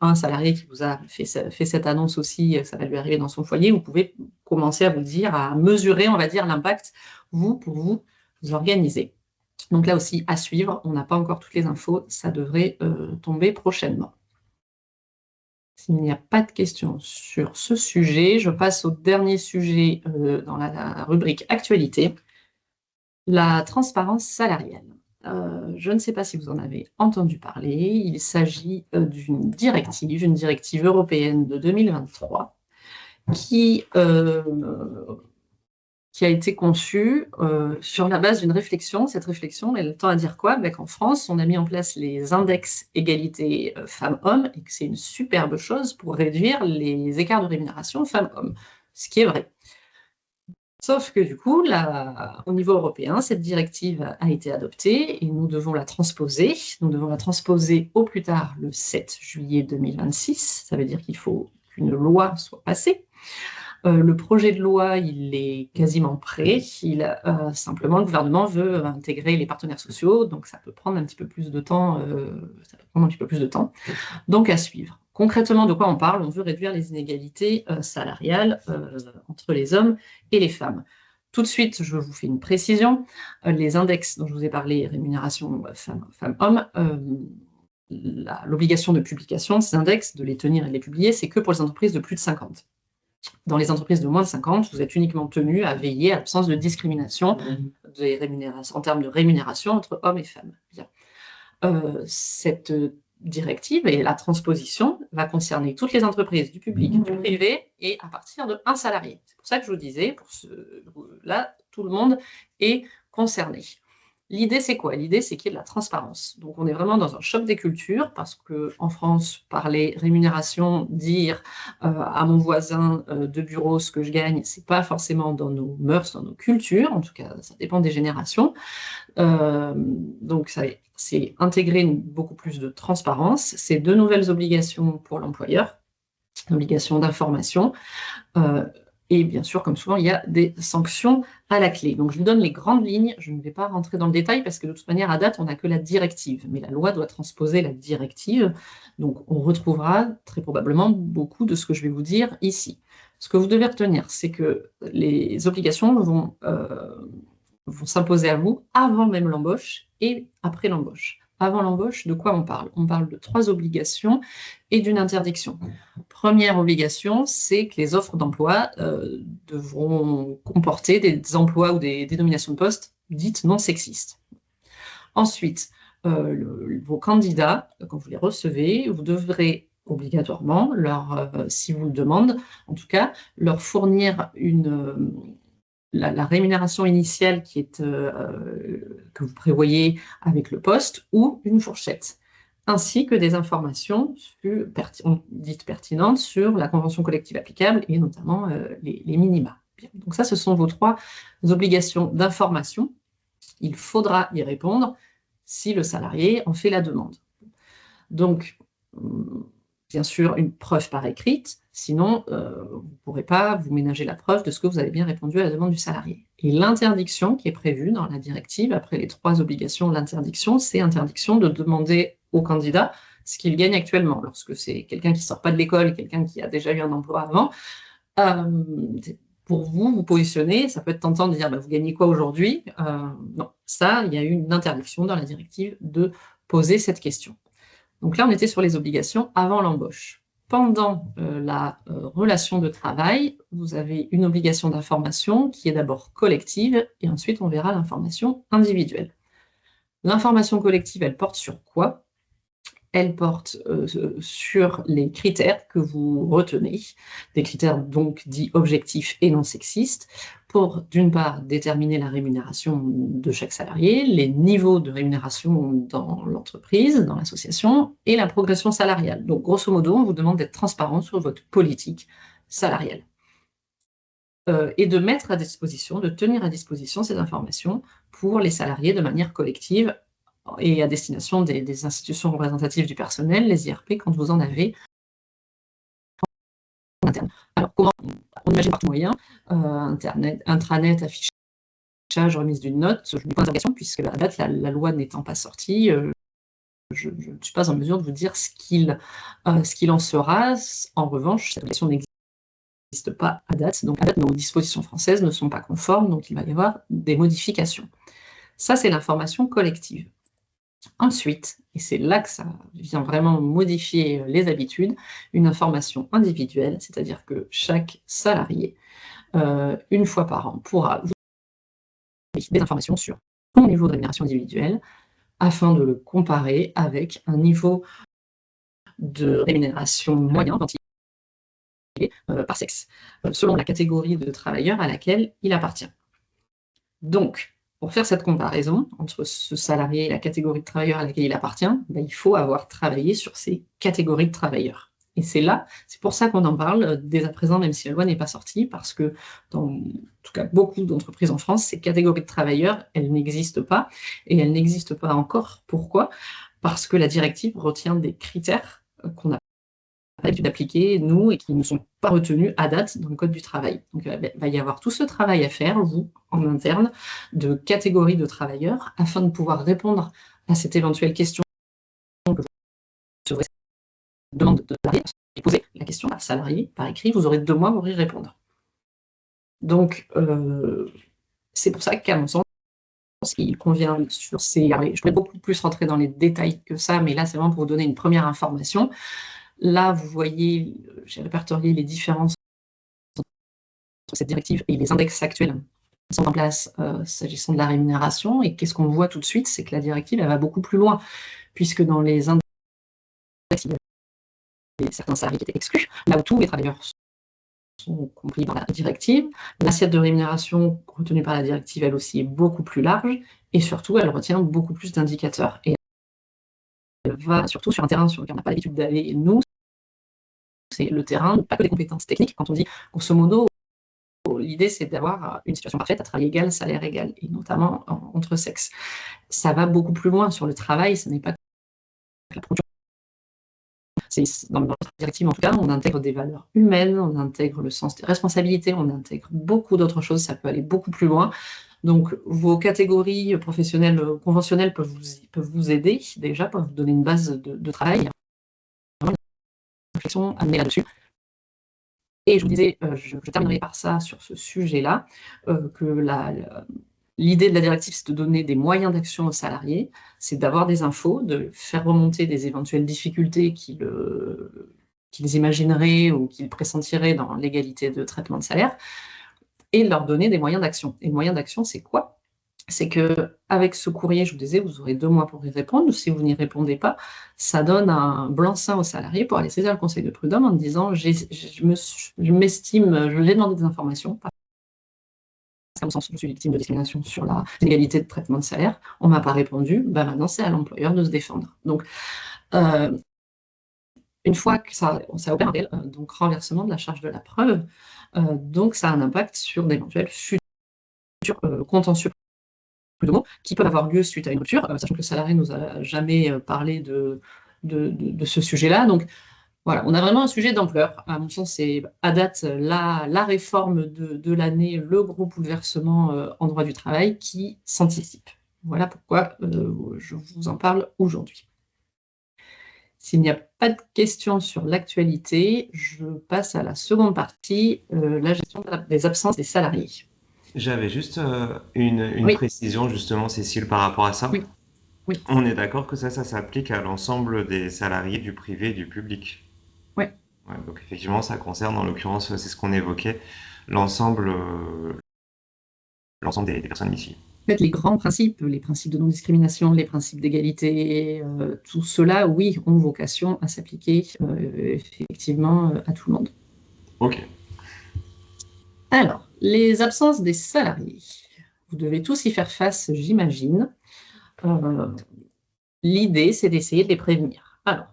Speaker 3: un salarié qui vous a fait cette annonce aussi, ça va lui arriver dans son foyer, vous pouvez commencer à vous dire, à mesurer, on va dire, l'impact, pour vous organiser. Donc là aussi, à suivre, on n'a pas encore toutes les infos, ça devrait tomber prochainement. S'il n'y a pas de questions sur ce sujet, je passe au dernier sujet dans la rubrique actualité, la transparence salariale. Je ne sais pas si vous en avez entendu parler, il s'agit d'une directive européenne de 2023 qui a été conçue sur la base d'une réflexion. Cette réflexion, elle tend à dire quoi? Qu'en France, on a mis en place les index égalité femmes-hommes et que c'est une superbe chose pour réduire les écarts de rémunération femmes-hommes, ce qui est vrai. Sauf que du coup, au niveau européen, cette directive a été adoptée et nous devons la transposer. Nous devons la transposer au plus tard le 7 juillet 2026. Ça veut dire qu'il faut qu'une loi soit passée. Le projet de loi, il est quasiment prêt. Simplement, le gouvernement veut intégrer les partenaires sociaux, donc ça peut prendre un petit peu plus de temps. Donc, à suivre. Concrètement, de quoi on parle? On veut réduire les inégalités salariales entre les hommes et les femmes. Tout de suite, je vous fais une précision. Les index dont je vous ai parlé, rémunération femmes-hommes, l'obligation de publication de ces index, de les tenir et de les publier, c'est que pour les entreprises de plus de 50. Dans les entreprises de moins de 50, vous êtes uniquement tenu à veiller à l'absence de discrimination en termes de rémunération entre hommes et femmes. Bien. Cette directive et la transposition va concerner toutes les entreprises du public, du privé et à partir de 1 salarié. C'est pour ça que je vous disais, là, tout le monde est concerné. L'idée, c'est quoi? L'idée, c'est qu'il y ait de la transparence. Donc, on est vraiment dans un choc des cultures parce qu'en France, parler rémunération, dire à mon voisin de bureau ce que je gagne, c'est pas forcément dans nos mœurs, dans nos cultures. En tout cas, ça dépend des générations. Donc, c'est intégrer beaucoup plus de transparence. C'est 2 nouvelles obligations pour l'employeur, l'obligation d'information. Et bien sûr, comme souvent, il y a des sanctions à la clé. Donc, je vous donne les grandes lignes. Je ne vais pas rentrer dans le détail parce que de toute manière, à date, on n'a que la directive. Mais la loi doit transposer la directive. Donc, on retrouvera très probablement beaucoup de ce que je vais vous dire ici. Ce que vous devez retenir, c'est que les obligations vont s'imposer à vous avant même l'embauche et après l'embauche. Avant l'embauche, de quoi on parle? On parle de 3 obligations et d'une interdiction. Première obligation, c'est que les offres d'emploi devront comporter des emplois ou des dénominations de poste dites non sexistes. Ensuite, vos candidats, quand vous les recevez, vous devrez obligatoirement, si vous le demandent, en tout cas, leur fournir la rémunération initiale que vous prévoyez avec le poste ou une fourchette, ainsi que des informations dites pertinentes sur la convention collective applicable et notamment les minima. Bien. Donc ça, ce sont vos 3 obligations d'information. Il faudra y répondre si le salarié en fait la demande. Donc, bien sûr, une preuve par écrite, sinon vous ne pourrez pas vous ménager la preuve de ce que vous avez bien répondu à la demande du salarié. Et l'interdiction qui est prévue dans la directive, après les 3 obligations, l'interdiction, c'est interdiction de demander au candidat ce qu'il gagne actuellement. Lorsque c'est quelqu'un qui ne sort pas de l'école, quelqu'un qui a déjà eu un emploi avant, pour vous positionner, ça peut être tentant de dire vous gagnez quoi aujourd'hui? Non, ça, il y a eu une interdiction dans la directive de poser cette question. Donc là, on était sur les obligations avant l'embauche. Pendant la relation de travail, vous avez une obligation d'information qui est d'abord collective et ensuite on verra l'information individuelle. L'information collective, elle porte sur quoi? Elle porte sur les critères que vous retenez, des critères donc dits objectifs et non sexistes, pour d'une part déterminer la rémunération de chaque salarié, les niveaux de rémunération dans l'entreprise, dans l'association, et la progression salariale. Donc grosso modo, on vous demande d'être transparent sur votre politique salariale. Et de mettre à disposition, de tenir à disposition ces informations pour les salariés de manière collective et à destination des institutions représentatives du personnel, les IRP, quand vous en avez en interne. Alors, comment on imagine par tout moyen, Internet, intranet, affichage, affichage, remise d'une note, je mets point d'interrogation, puisque à date, la loi n'étant pas sortie, je ne suis pas en mesure de vous dire ce qu'il en sera. En revanche, cette obligation n'existe pas à date. Donc, à date, nos dispositions françaises ne sont pas conformes, donc il va y avoir des modifications. Ça, c'est l'information collective. Ensuite, et c'est là que ça vient vraiment modifier les habitudes, une information individuelle, c'est-à-dire que chaque salarié, une fois par an, pourra vous donner des informations sur son niveau de rémunération individuelle afin de le comparer avec un niveau de rémunération moyen ventilé par sexe, selon la catégorie de travailleur à laquelle il appartient. Donc, pour faire cette comparaison entre ce salarié et la catégorie de travailleurs à laquelle il appartient, il faut avoir travaillé sur ces catégories de travailleurs. Et c'est pour ça qu'on en parle dès à présent, même si la loi n'est pas sortie, parce que dans en tout cas beaucoup d'entreprises en France, ces catégories de travailleurs, elles n'existent pas, et elles n'existent pas encore. Pourquoi? Parce que la directive retient des critères qu'on n'a pas l'habitude d'appliquer, nous, et qui ne sont pas retenus à date dans le Code du travail. Donc, il va y avoir tout ce travail à faire, vous, en interne, de catégories de travailleurs, afin de pouvoir répondre à cette éventuelle question que vous aurez demande de salarié, et poser la question à salarié par écrit, vous aurez 2 mois pour y répondre. Donc, c'est pour ça qu'à mon sens, il convient sur ces... Je pourrais beaucoup plus rentrer dans les détails que ça, mais là, c'est vraiment pour vous donner une première information. Là, vous voyez, j'ai répertorié les différences entre cette directive et les index actuels qui sont en place s'agissant de la rémunération. Et qu'est-ce qu'on voit tout de suite? C'est que la directive, elle va beaucoup plus loin, puisque dans les index, il y avait certains salariés qui étaient exclus, là où tous les travailleurs sont compris dans la directive. L'assiette de rémunération retenue par la directive, elle aussi, est beaucoup plus large, et surtout, elle retient beaucoup plus d'indicateurs. Et elle va surtout sur un terrain sur lequel on n'a pas l'habitude d'aller, nous, c'est le terrain, pas que des compétences techniques. Quand on dit, grosso modo, l'idée, c'est d'avoir une situation parfaite à travail égal, salaire égal, et notamment entre sexes. Ça va beaucoup plus loin sur le travail, ce n'est pas que la production. Dans notre directive, en tout cas, on intègre des valeurs humaines, on intègre le sens des responsabilités, on intègre beaucoup d'autres choses, ça peut aller beaucoup plus loin. Donc, vos catégories professionnelles conventionnelles peuvent vous aider, déjà, peuvent vous donner une base de travail. Il y a vraiment une réflexion à mener là-dessus. Et je vous disais, je terminerai par ça sur ce sujet-là, que l'idée de la directive, c'est de donner des moyens d'action aux salariés, c'est d'avoir des infos, de faire remonter des éventuelles difficultés qu'ils imagineraient ou qu'ils pressentiraient dans l'égalité de traitement de salaire, et de leur donner des moyens d'action. Et le moyen d'action, c'est quoi? C'est qu'avec ce courrier, je vous disais, vous aurez 2 mois pour y répondre. Si vous n'y répondez pas, ça donne un blanc-seing aux salariés pour aller saisir le conseil de prud'homme en disant j'ai demandé des informations, parce qu'à mon sens, je suis victime de discrimination sur la l'égalité de traitement de salaire, on ne m'a pas répondu, maintenant c'est à l'employeur de se défendre. Donc, une fois que ça opère, donc renversement de la charge de la preuve, donc ça a un impact sur d'éventuels futurs contentieux prud'homaux qui peuvent avoir lieu suite à une rupture, sachant que le salarié ne nous a jamais parlé de ce sujet-là. Donc voilà, on a vraiment un sujet d'ampleur. À mon sens, c'est à date la réforme de l'année, le gros bouleversement en droit du travail qui s'anticipe. Voilà pourquoi je vous en parle aujourd'hui. S'il n'y a pas de questions sur l'actualité, je passe à la seconde partie, la gestion des absences des salariés.
Speaker 1: J'avais juste une précision, justement, Cécile, par rapport à ça.
Speaker 3: Oui. Oui.
Speaker 1: On est d'accord que ça s'applique à l'ensemble des salariés du privé et du public.
Speaker 3: Oui.
Speaker 1: Ouais, donc effectivement, ça concerne, en l'occurrence, c'est ce qu'on évoquait, l'ensemble des personnes ici.
Speaker 3: En fait, les grands principes, les principes de non-discrimination, les principes d'égalité, tout cela, oui, ont vocation à s'appliquer effectivement à tout le monde.
Speaker 1: Ok.
Speaker 3: Alors, les absences des salariés. Vous devez tous y faire face, j'imagine. L'idée, c'est d'essayer de les prévenir. Alors,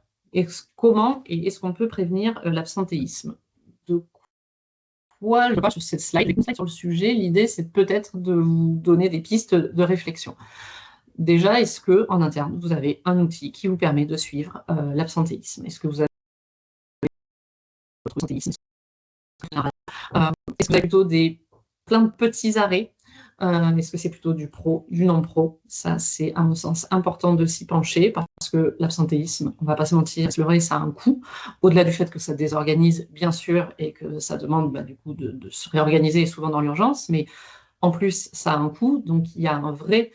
Speaker 3: comment est-ce qu'on peut prévenir l'absentéisme? De quoi je vois sur cette slide, une slide sur le sujet, l'idée, c'est peut-être de vous donner des pistes de réflexion. Déjà, est-ce qu'en interne, vous avez un outil qui vous permet de suivre l'absentéisme? Est-ce que vous avez votre absentéisme? Est-ce que vous avez plutôt plein de petits arrêts Est-ce que c'est plutôt du pro, du non-pro? Ça, c'est à mon sens important de s'y pencher parce que l'absentéisme, on ne va pas se mentir, se leurrer, ça a un coût. Au-delà du fait que ça désorganise, bien sûr, et que ça demande du coup de se réorganiser, souvent dans l'urgence, mais en plus, ça a un coût. Donc, il y a un vrai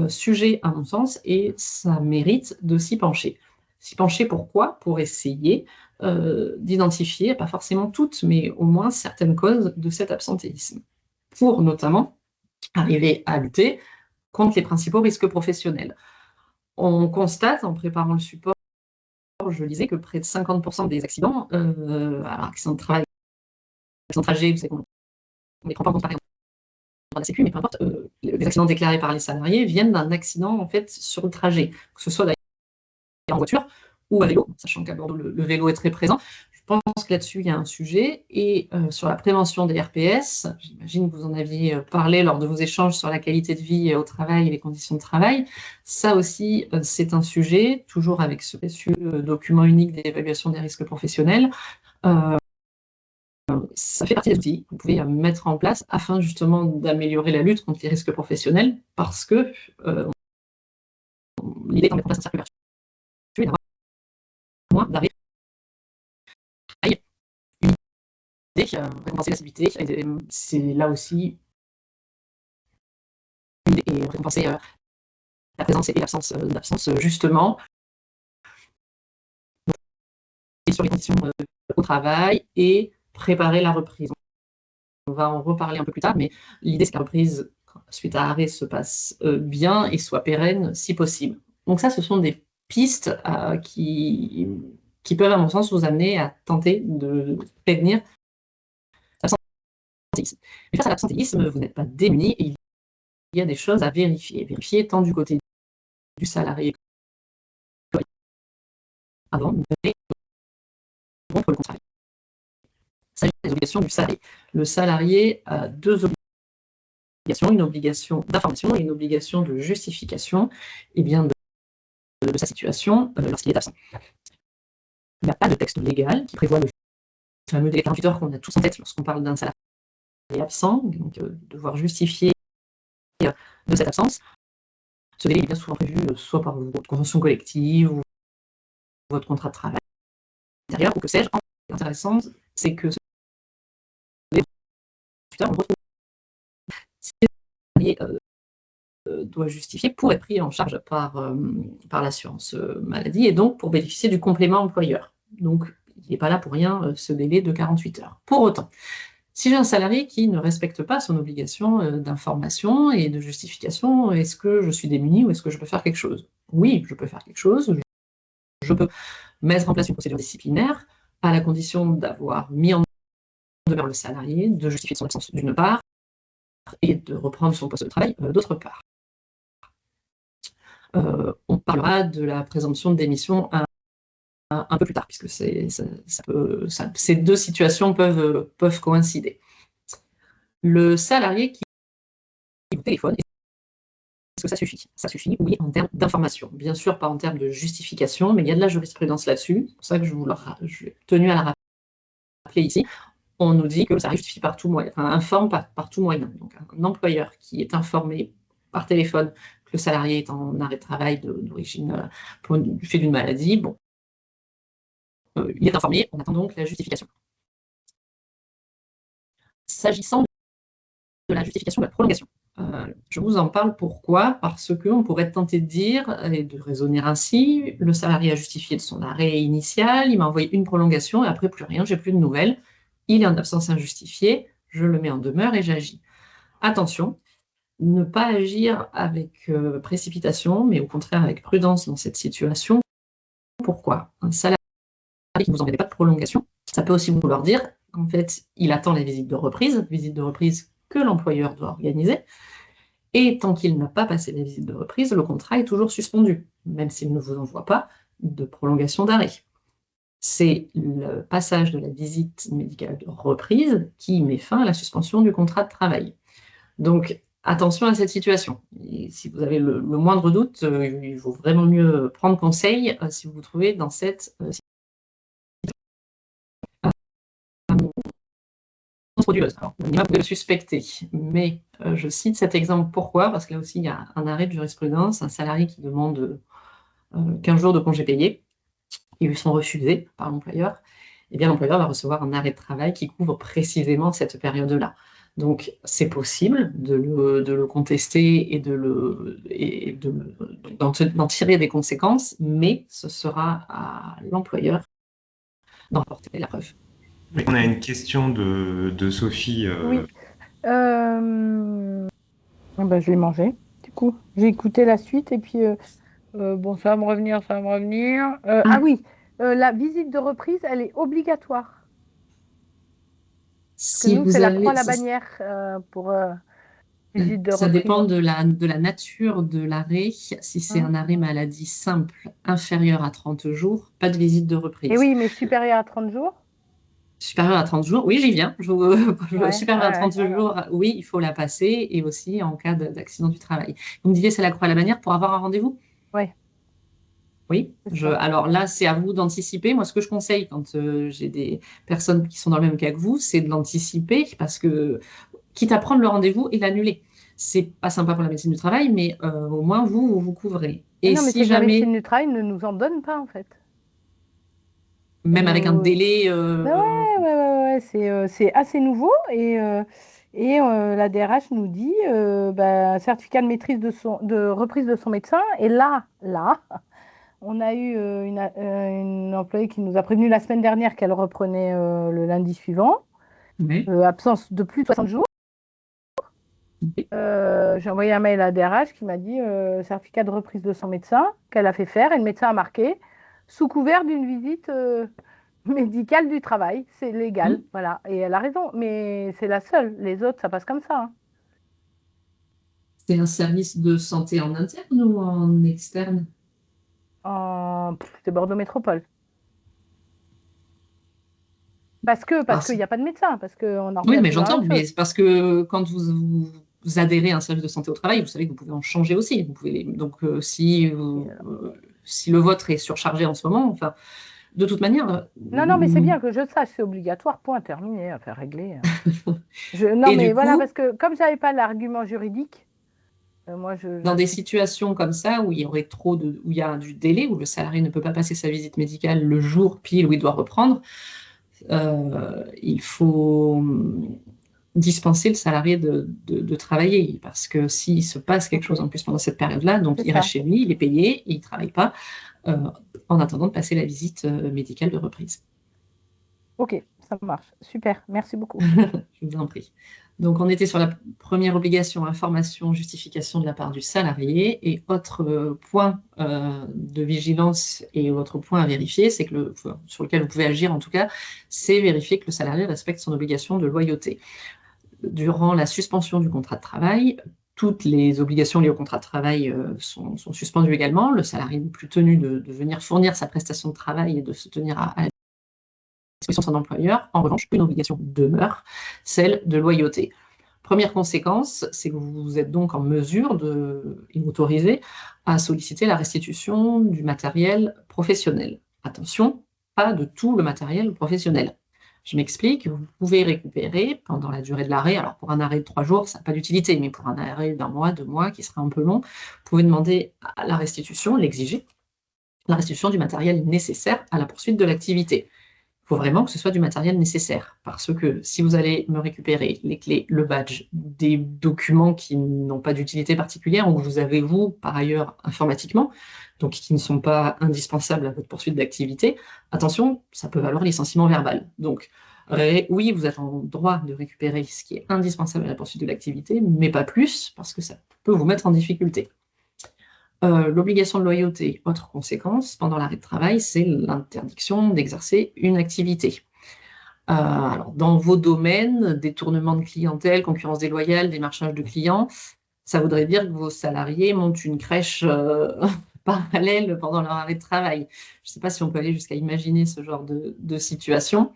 Speaker 3: sujet, à mon sens, et ça mérite de s'y pencher. S'y pencher pourquoi? Pour essayer d'identifier, pas forcément toutes, mais au moins certaines causes de cet absentéisme, pour notamment arriver à lutter contre les principaux risques professionnels. On constate, en préparant le support, je lisais que près de 50% des accidents, alors accidents de travail, accidents de trajet, vous savez qu'on ne les prend pas en compte par exemple dans la Sécu, mais peu importe, les accidents déclarés par les salariés viennent d'un accident en fait sur le trajet, que ce soit d'ailleurs en voiture ou à vélo, sachant qu'à Bordeaux, le vélo est très présent. Je pense que là-dessus, il y a un sujet. Et sur la prévention des RPS, j'imagine que vous en aviez parlé lors de vos échanges sur la qualité de vie au travail et les conditions de travail. Ça aussi, c'est un sujet, toujours avec ce précieux document unique d'évaluation des risques professionnels. Ça fait partie des outils que vous pouvez mettre en place afin justement d'améliorer la lutte contre les risques professionnels, parce que l'idée est de mettre en place un cercle vertueux et d'avoir moins d'arrêts. Récompenser l'assiduité, c'est là aussi et récompenser la présence et l'absence justement, et sur les conditions au travail et préparer la reprise. On va en reparler un peu plus tard, mais l'idée c'est que la reprise suite à arrêt se passe bien et soit pérenne si possible. Donc ça, ce sont des pistes qui peuvent, à mon sens, vous amener à tenter de prévenir l'absentéisme. Mais face à l'absentéisme, vous n'êtes pas démunis et il y a des choses à vérifier. Vérifier tant du côté du salarié avant de rompre le contrat. Il s'agit des obligations du salarié. Le salarié a deux obligations, une obligation d'information et une obligation de justification de sa situation lorsqu'il est absent. Il n'y a pas de texte légal qui prévoit le fameux délai 48 heures qu'on a tous en tête lorsqu'on parle d'un salarié absent, donc devoir justifier de cette absence. Ce délai est bien souvent prévu soit par votre convention collective ou votre contrat de travail intérieur, ou que sais-je. Intéressant, c'est que ce délai de 48 heures, on retrouve si le salarié doit justifier pour être pris en charge par l'assurance maladie et donc pour bénéficier du complément employeur. Donc, il n'est pas là pour rien ce délai de 48 heures. Pour autant, si j'ai un salarié qui ne respecte pas son obligation d'information et de justification, est-ce que je suis démuni ou est-ce que je peux faire quelque chose? Oui, je peux faire quelque chose. Je peux mettre en place une procédure disciplinaire à la condition d'avoir mis en demeure le salarié, de justifier son absence d'une part et de reprendre son poste de travail d'autre part. On parlera de la présomption de démission un peu plus tard, puisque ces deux situations peuvent coïncider. Le salarié qui vous téléphone, est-ce que ça suffit? Ça suffit, oui, en termes d'information. Bien sûr, pas en termes de justification, mais il y a de la jurisprudence là-dessus. C'est pour ça que je suis tenue à la rappeler ici. On nous dit que le salarié justifie par tout moyen, informe par tout moyen. Donc, un employeur qui est informé par téléphone que le salarié est en arrêt de travail d'origine du fait d'une maladie, bon, il est informé, on attend donc la justification. S'agissant de la justification de la prolongation, je vous en parle pourquoi? Parce qu'on pourrait tenter de dire, et de raisonner ainsi, le salarié a justifié de son arrêt initial, il m'a envoyé une prolongation et après plus rien, j'ai plus de nouvelles, il est en absence injustifiée, je le mets en demeure et j'agis. Attention, ne pas agir avec précipitation, mais au contraire avec prudence dans cette situation. Pourquoi? Un salarié qui ne vous envoie pas de prolongation, ça peut aussi vouloir dire qu'en fait, il attend la visite de reprise que l'employeur doit organiser, et tant qu'il n'a pas passé la visite de reprise, le contrat est toujours suspendu, même s'il ne vous envoie pas de prolongation d'arrêt. C'est le passage de la visite médicale de reprise qui met fin à la suspension du contrat de travail. Donc, attention à cette situation. Et si vous avez le moindre doute, il vaut vraiment mieux prendre conseil si vous vous trouvez dans cette situation. frauduleuse. Alors, on peut le suspecter, mais je cite cet exemple. Pourquoi? Parce que là aussi, il y a un arrêt de jurisprudence, un salarié qui demande 15 jours de congés payés, qui lui sont refusés par l'employeur. Eh bien, l'employeur va recevoir un arrêt de travail qui couvre précisément cette période-là. Donc, c'est possible de le contester et d'en tirer des conséquences, mais ce sera à l'employeur d'en porter la preuve.
Speaker 1: On a une question de Sophie.
Speaker 4: Oui. Je l'ai mangé, du coup. J'ai écouté la suite et puis, bon, ça va me revenir, ça va me revenir. Ah oui, la visite de reprise, elle est obligatoire. Parce que nous, c'est la croix à la bannière pour visite de
Speaker 3: ça
Speaker 4: reprise.
Speaker 3: dépend de la nature de l'arrêt. Si c'est un arrêt maladie simple inférieur à 30 jours, pas de visite de reprise.
Speaker 4: Et oui, mais supérieur à 30 jours?
Speaker 3: Supérieur à 30 jours, oui, j'y viens. Supérieur à 30
Speaker 4: ouais.
Speaker 3: jours, oui, il faut la passer, et aussi en cas d'accident du travail. Vous me disiez, c'est la croix à la bannière pour avoir un rendez-vous?
Speaker 4: Oui.
Speaker 3: Oui, alors là, c'est à vous d'anticiper. Moi, ce que je conseille quand j'ai des personnes qui sont dans le même cas que vous, c'est de l'anticiper, parce que, quitte à prendre le rendez-vous et l'annuler. C'est pas sympa pour la médecine du travail, mais au moins, vous couvrez. Et
Speaker 4: non, mais
Speaker 3: si
Speaker 4: c'est que la
Speaker 3: jamais,
Speaker 4: médecine du travail ne nous en donne pas, en fait.
Speaker 3: même avec un délai...
Speaker 4: Ouais, c'est assez nouveau et la DRH nous dit certificat de maîtrise de reprise de son médecin. Et là, on a eu une employée qui nous a prévenu la semaine dernière qu'elle reprenait le lundi suivant.
Speaker 3: Oui.
Speaker 4: Absence de plus de 60 jours. J'ai envoyé un mail à la DRH qui m'a dit certificat de reprise de son médecin qu'elle a fait faire et le médecin a marqué sous couvert d'une visite médicale du travail, c'est légal, voilà. Et elle a raison, mais c'est la seule. Les autres, ça passe comme ça.
Speaker 3: C'est un service de santé en interne ou en externe?
Speaker 4: C'est Bordeaux Métropole. Parce qu'il n'y a pas de médecin, parce qu'on en
Speaker 3: Oui,
Speaker 4: revient
Speaker 3: mais
Speaker 4: toujours à la
Speaker 3: j'entends,
Speaker 4: même
Speaker 3: mais
Speaker 4: chose.
Speaker 3: c'est parce que quand vous adhérez à un service de santé au travail, vous savez que vous pouvez en changer aussi. Donc, si le vôtre est surchargé en ce moment, enfin, de toute manière.
Speaker 4: Non, mais c'est bien que je sache, c'est obligatoire, point terminé, à faire régler. Parce que comme je n'avais pas l'argument juridique,
Speaker 3: dans des situations comme ça, où il y aurait où il y a du délai, où le salarié ne peut pas passer sa visite médicale le jour pile où il doit reprendre, il faut dispenser le salarié de travailler, parce que s'il se passe quelque chose en plus pendant cette période-là, donc il reste chez lui, il est payé, il ne travaille pas, en attendant de passer la visite médicale de reprise.
Speaker 4: Ok, ça marche. Super, merci beaucoup.
Speaker 3: Je vous en prie. Donc, on était sur la première obligation, information, justification de la part du salarié. Et autre point de vigilance et autre point à vérifier, c'est que sur lequel vous pouvez agir en tout cas, c'est vérifier que le salarié respecte son obligation de loyauté. Durant la suspension du contrat de travail, toutes les obligations liées au contrat de travail sont suspendues également. Le salarié n'est plus tenu de venir fournir sa prestation de travail et de se tenir à la disposition de son employeur. En revanche, une obligation demeure, celle de loyauté. Première conséquence, c'est que vous êtes donc en mesure et autorisé à solliciter la restitution du matériel professionnel. Attention, pas de tout le matériel professionnel. Je m'explique, vous pouvez récupérer pendant la durée de l'arrêt, alors pour un arrêt de 3 jours, ça n'a pas d'utilité, mais pour un arrêt d'1 mois, 2 mois, qui sera un peu long, vous pouvez demander à la restitution, l'exiger, la restitution du matériel nécessaire à la poursuite de l'activité. Il faut vraiment que ce soit du matériel nécessaire, parce que si vous allez me récupérer les clés, le badge, des documents qui n'ont pas d'utilité particulière, ou que vous avez, vous, par ailleurs, informatiquement, donc qui ne sont pas indispensables à votre poursuite d'activité, attention, ça peut valoir licenciement verbal. Donc, oui, vous êtes en droit de récupérer ce qui est indispensable à la poursuite de l'activité, mais pas plus, parce que ça peut vous mettre en difficulté. L'obligation de loyauté, autre conséquence, pendant l'arrêt de travail, c'est l'interdiction d'exercer une activité. Alors, dans vos domaines, détournement de clientèle, concurrence déloyale, démarchage de clients, ça voudrait dire que vos salariés montent une crèche parallèle pendant leur arrêt de travail. Je ne sais pas si on peut aller jusqu'à imaginer ce genre de situation.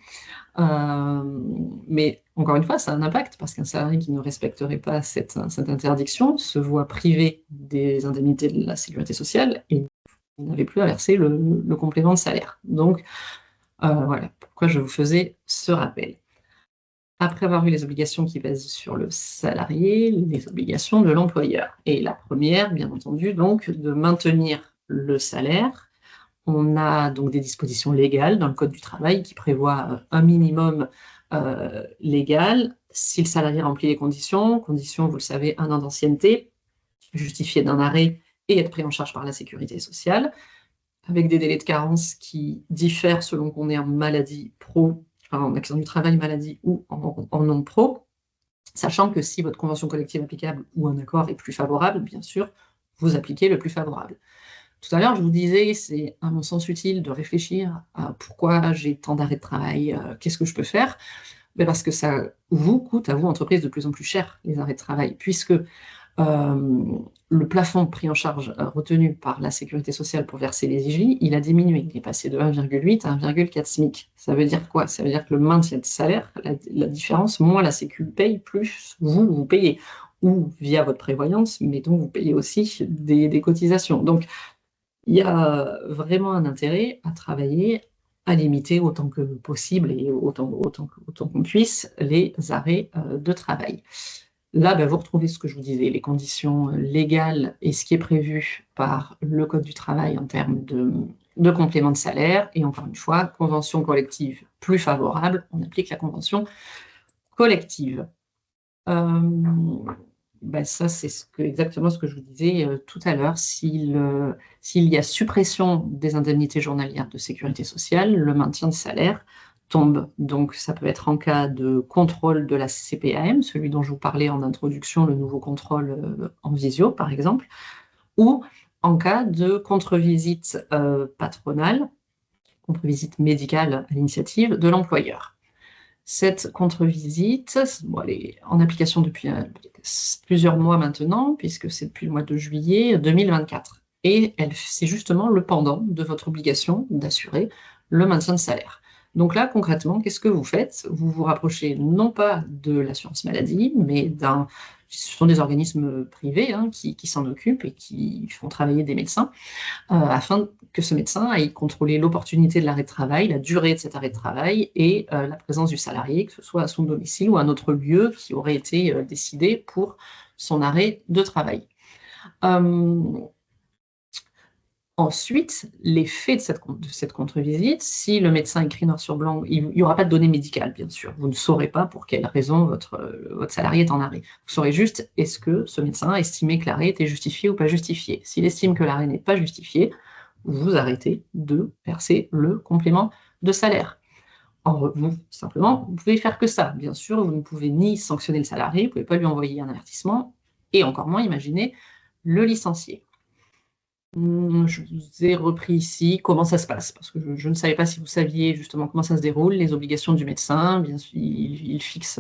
Speaker 3: Mais encore une fois, ça a un impact, parce qu'un salarié qui ne respecterait pas cette interdiction se voit privé des indemnités de la sécurité sociale et vous n'avez plus à verser le complément de salaire. Donc, voilà pourquoi je vous faisais ce rappel. après avoir vu les obligations qui pèsent sur le salarié, les obligations de l'employeur. Et la première, bien entendu, donc, de maintenir le salaire. On a donc des dispositions légales dans le Code du travail qui prévoient un minimum légal. Si le salarié remplit les conditions, vous le savez, 1 an d'ancienneté, justifié d'un arrêt et être pris en charge par la sécurité sociale, avec des délais de carence qui diffèrent selon qu'on est en maladie pro, enfin, en accident du travail, maladie ou en non pro, sachant que si votre convention collective applicable ou un accord est plus favorable, bien sûr, vous appliquez le plus favorable. Tout à l'heure, je vous disais, c'est à mon sens utile de réfléchir à pourquoi j'ai tant d'arrêts de travail, qu'est-ce que je peux faire? Mais parce que ça vous coûte à vous, entreprise, de plus en plus cher, les arrêts de travail, puisque le plafond pris en charge retenu par la sécurité sociale pour verser les IJ, il a diminué. Il est passé de 1,8 à 1,4 SMIC. Ça veut dire quoi? Ça veut dire que le maintien de salaire, la différence, moins la Sécu paye, plus vous payez. Ou via votre prévoyance, mais donc vous payez aussi des cotisations. Donc, il y a vraiment un intérêt à travailler, à limiter autant que possible et autant qu'on puisse les arrêts de travail. Là, vous retrouvez ce que je vous disais, les conditions légales et ce qui est prévu par le Code du travail en termes de complément de salaire. Et encore une fois, convention collective plus favorable, on applique la convention collective. Ça, c'est exactement ce que je vous disais tout à l'heure. S'il y a suppression des indemnités journalières de sécurité sociale, le maintien de salaire tombe. Donc, ça peut être en cas de contrôle de la CPAM, celui dont je vous parlais en introduction, le nouveau contrôle en visio, par exemple, ou en cas de contre-visite patronale, contre-visite médicale à l'initiative de l'employeur. Cette contre-visite, elle est en application depuis plusieurs mois maintenant, puisque c'est depuis le mois de juillet 2024. Et c'est justement le pendant de votre obligation d'assurer le maintien de salaire. Donc là, concrètement, qu'est-ce que vous faites? Vous vous rapprochez non pas de l'assurance maladie, mais ce sont des organismes privés qui s'en occupent et qui font travailler des médecins, afin que ce médecin aille contrôler l'opportunité de l'arrêt de travail, la durée de cet arrêt de travail et la présence du salarié, que ce soit à son domicile ou à un autre lieu qui aurait été décidé pour son arrêt de travail. Ensuite, l'effet de cette contre-visite, si le médecin écrit noir sur blanc, il n'y aura pas de données médicales, bien sûr. Vous ne saurez pas pour quelle raison votre salarié est en arrêt. Vous saurez juste, est-ce que ce médecin a estimé que l'arrêt était justifié ou pas justifié. S'il estime que l'arrêt n'est pas justifié, vous arrêtez de verser le complément de salaire. Simplement, vous ne pouvez faire que ça. Bien sûr, vous ne pouvez ni sanctionner le salarié, vous ne pouvez pas lui envoyer un avertissement, et encore moins imaginer le licencier. Je vous ai repris ici comment ça se passe, parce que je ne savais pas si vous saviez justement comment ça se déroule, les obligations du médecin. Bien sûr, il fixe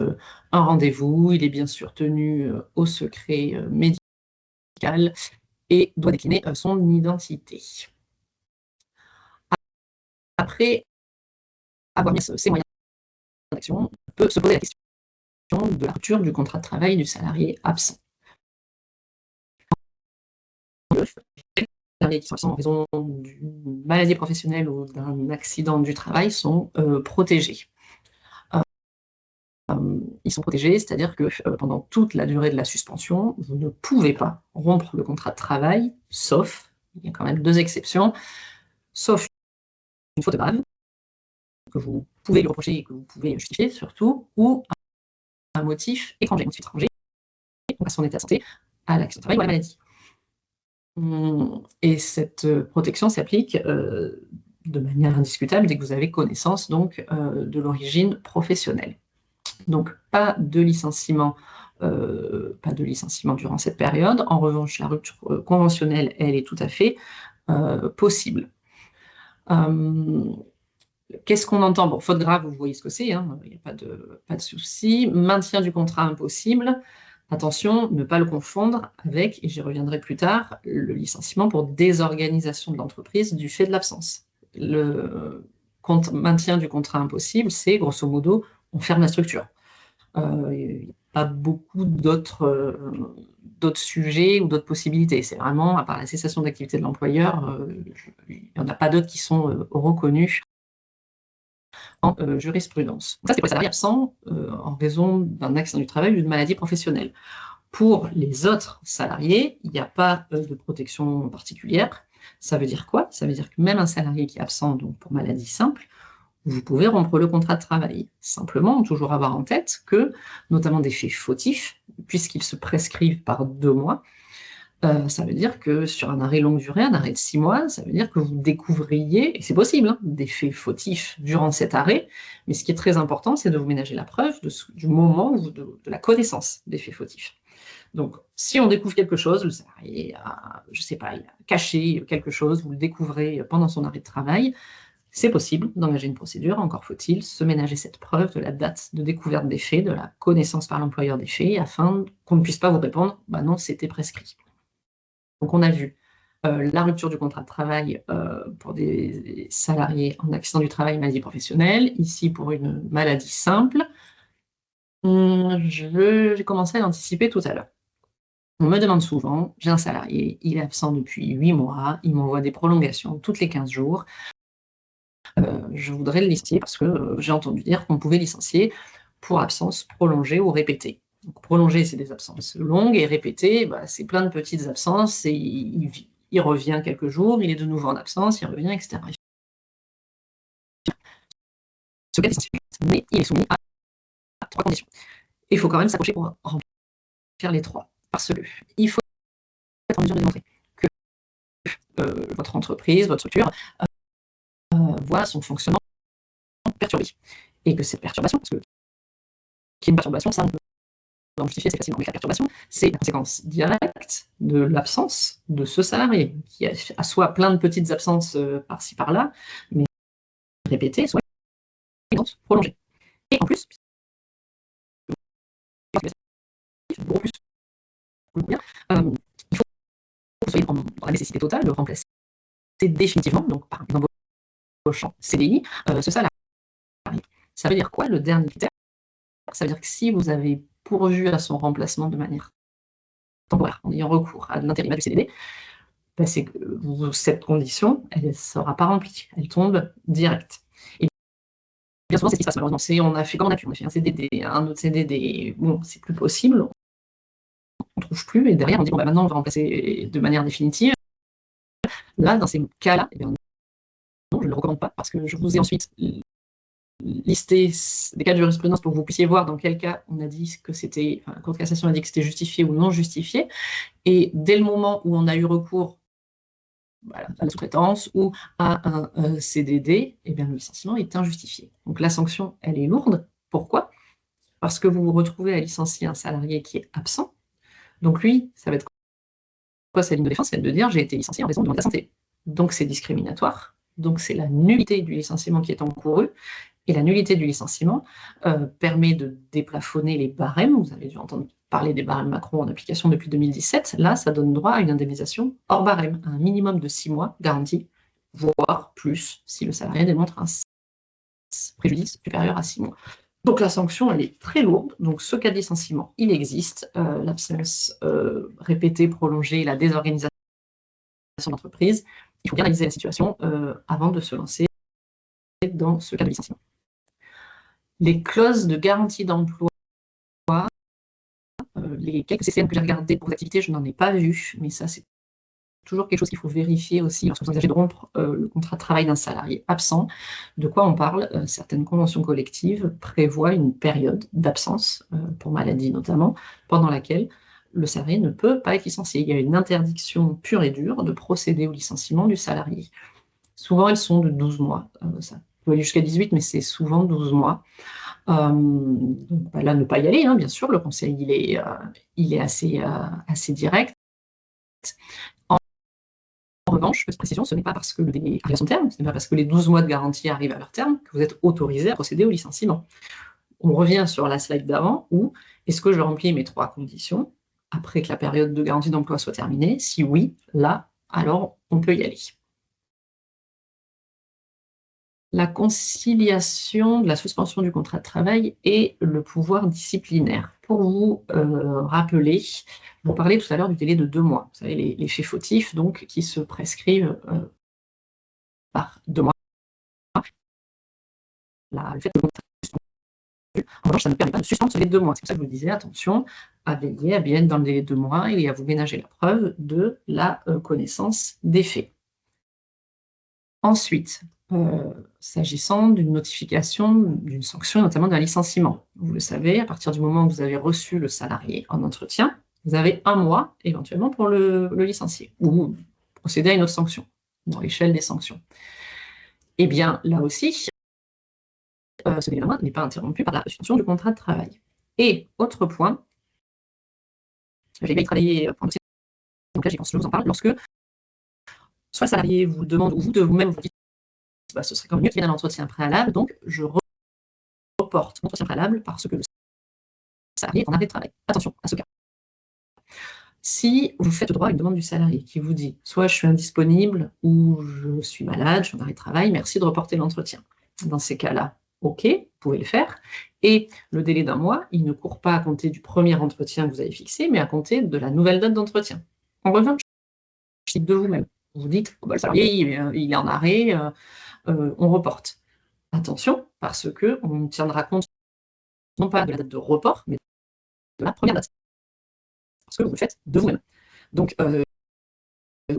Speaker 3: un rendez-vous, il est bien sûr tenu au secret médical et doit décliner son identité. Après avoir mis ces moyens d'action, on peut se poser la question de la rupture du contrat de travail du salarié absent. Les salariés qui sont absents en raison d'une maladie professionnelle ou d'un accident du travail sont protégés. Ils sont protégés, c'est-à-dire que pendant toute la durée de la suspension, vous ne pouvez pas rompre le contrat de travail, sauf, il y a quand même 2 exceptions, sauf une faute grave, que vous pouvez lui reprocher et que vous pouvez justifier surtout, ou un motif étranger, donc à son état de santé, à l'accident de travail ou à la maladie. Et cette protection s'applique de manière indiscutable dès que vous avez connaissance donc, de l'origine professionnelle. Donc, pas de licenciement durant cette période. En revanche, la rupture conventionnelle, elle est tout à fait possible. Qu'est-ce qu'on entend? Bon, faute grave, vous voyez ce que c'est, il n'y a pas de souci. Maintien du contrat impossible. Attention, ne pas le confondre avec, et j'y reviendrai plus tard, le licenciement pour désorganisation de l'entreprise du fait de l'absence. Le maintien du contrat impossible, c'est grosso modo, on ferme la structure. Il n'y a pas beaucoup d'autres sujets ou d'autres possibilités. C'est vraiment, à part la cessation d'activité de l'employeur, il n'y en a pas d'autres qui sont reconnus en jurisprudence. Donc ça, c'est pour les salariés absents en raison d'un accident du travail ou d'une maladie professionnelle. Pour les autres salariés, il n'y a pas de protection particulière. Ça veut dire quoi? Ça veut dire que même un salarié qui est absent, donc pour maladie simple, vous pouvez rompre le contrat de travail. Simplement, toujours avoir en tête que, notamment des faits fautifs, puisqu'ils se prescrivent par 2 mois, ça veut dire que sur un arrêt longue durée, un arrêt de 6 mois, ça veut dire que vous découvriez, et c'est possible, hein, des faits fautifs durant cet arrêt, mais ce qui est très important, c'est de vous ménager la preuve du moment de la connaissance des faits fautifs. Donc, si on découvre quelque chose, le salarié a, je sais pas, il a caché quelque chose, vous le découvrez pendant son arrêt de travail, c'est possible d'engager une procédure, encore faut-il se ménager cette preuve de la date de découverte des faits, de la connaissance par l'employeur des faits, afin qu'on ne puisse pas vous répondre « bah non, c'était prescrit ». Donc on a vu la rupture du contrat de travail pour des salariés en accident du travail, maladie professionnelle, ici pour une maladie simple. J'ai commencé à l'anticiper tout à l'heure. On me demande souvent, j'ai un salarié, il est absent depuis 8 mois, il m'envoie des prolongations toutes les 15 jours. Je voudrais le licencier parce que j'ai entendu dire qu'on pouvait licencier pour absence prolongée ou répétée. Donc, prolongée, c'est des absences longues, et répétées, bah, c'est plein de petites absences, et il revient quelques jours, il est de nouveau en absence, il revient, etc. Ce cas mais il est soumis à 3 conditions. Et il faut quand même s'accrocher pour remplir les 3. Parce que il faut être en mesure de démontrer que votre entreprise, votre structure, voit son fonctionnement perturbé. Et que cette perturbation, parce que qu'il y ait une perturbation, ça on peut en justifier, c'est facilement, mais la perturbation, c'est la conséquence directe de l'absence de ce salarié, qui a soit plein de petites absences par-ci par-là, mais répétées, soit prolongées. Et en plus, beaucoup plus, il faut que vous soyez dans la nécessité totale de remplacer définitivement, donc par exemple, embauchant CDI, ce salarié. Ça veut dire quoi, le dernier critère? Ça veut dire que si vous avez pourvu à son remplacement de manière temporaire, en ayant recours à de l'intérim, du CDD, ben c'est que cette condition, elle ne sera pas remplie, elle tombe direct. Et bien souvent, c'est ce qui se passe malheureusement. On a fait comme on a pu, on a fait un CDD, un autre CDD, bon, c'est plus possible, on ne trouve plus, et derrière on dit bon, ben maintenant on va remplacer de manière définitive. Là, dans ces cas-là, eh bien, non, je ne le recommande pas, parce que je vous ai ensuite listé des cas de jurisprudence pour que vous puissiez voir dans quel cas on a dit que c'était, enfin, la Cour de cassation a dit que c'était justifié ou non justifié, et dès le moment où on a eu recours à la sous-traitance ou à un CDD, eh bien, le licenciement est injustifié. Donc la sanction, elle est lourde. Pourquoi? Parce que vous vous retrouvez à licencier un salarié qui est absent. Donc lui, ça va être quoi sa ligne de défense? Ça va être de dire j'ai été licencié en raison de la santé. Donc c'est discriminatoire. Donc c'est la nullité du licenciement qui est encourue. Et la nullité du licenciement permet de déplafonner les barèmes. Vous avez dû entendre parler des barèmes Macron en application depuis 2017. Là, ça donne droit à une indemnisation hors barème, un minimum de 6 mois garanti, voire plus, si le salarié démontre un préjudice supérieur à 6 mois. Donc la sanction, elle est très lourde. Donc ce cas de licenciement, il existe. L'absence répétée, prolongée, la désorganisation de l'entreprise. Il faut bien analyser la situation avant de se lancer dans ce cas de licenciement. Les clauses de garantie d'emploi, les quelques CCM que j'ai regardées pour vos activités, je n'en ai pas vu, mais ça, c'est toujours quelque chose qu'il faut vérifier aussi lorsque vous envisagez de rompre le contrat de travail d'un salarié absent. De quoi on parle? Certaines conventions collectives prévoient une période d'absence, pour maladie notamment, pendant laquelle le salarié ne peut pas être licencié. Il y a une interdiction pure et dure de procéder au licenciement du salarié. Souvent, elles sont de 12 mois. Ça peut aller jusqu'à 18, mais c'est souvent 12 mois. Donc, là, ne pas y aller, hein, bien sûr. Le conseil, il est assez direct. En revanche, petite précision, ce n'est pas parce que le délai arrive à son terme, ce n'est pas parce que les 12 mois de garantie arrivent à leur terme que vous êtes autorisé à procéder au licenciement. On revient sur la slide d'avant où est-ce que je remplis mes 3 conditions après que la période de garantie d'emploi soit terminée? Si oui, là, alors on peut y aller. La conciliation de la suspension du contrat de travail et le pouvoir disciplinaire. Pour vous rappeler, vous parlez tout à l'heure du délai de 2 mois. Vous savez, les faits fautifs donc, qui se prescrivent par 2 mois. le fait que le contrat soit suspendu. En revanche, ça ne permet pas de suspendre ce délai de 2 mois. C'est pour ça que je vous disais, attention, à veiller à bien être dans le délai de 2 mois et à vous ménager la preuve de la connaissance des faits. Ensuite, s'agissant d'une notification, d'une sanction, notamment d'un licenciement. Vous le savez, à partir du moment où vous avez reçu le salarié en entretien, vous avez 1 mois éventuellement pour le licencier ou procéder à une autre sanction dans l'échelle des sanctions. Eh bien, là aussi, ce délai n'est pas interrompu par la suspension du contrat de travail. Et autre point, j'ai bien travaillé pour un dossier, donc là, je vous en parle, lorsque soit le salarié vous demande, ou vous de vous-même vous dites, ce serait quand même mieux qu'il vienne à l'entretien préalable, donc je reporte l'entretien préalable parce que le salarié est en arrêt de travail. Attention à ce cas. Si vous faites droit à une demande du salarié qui vous dit soit je suis indisponible ou je suis malade, je suis en arrêt de travail, merci de reporter l'entretien. Dans ces cas-là, ok, vous pouvez le faire. Et le délai d'1 mois, il ne court pas à compter du premier entretien que vous avez fixé, mais à compter de la nouvelle date d'entretien. En revanche, de vous-même. Vous dites, le salarié, il est en arrêt, on reporte. Attention, parce qu'on tiendra compte non pas de la date de report, mais de la première date. Parce que vous le faites de vous-même. Donc,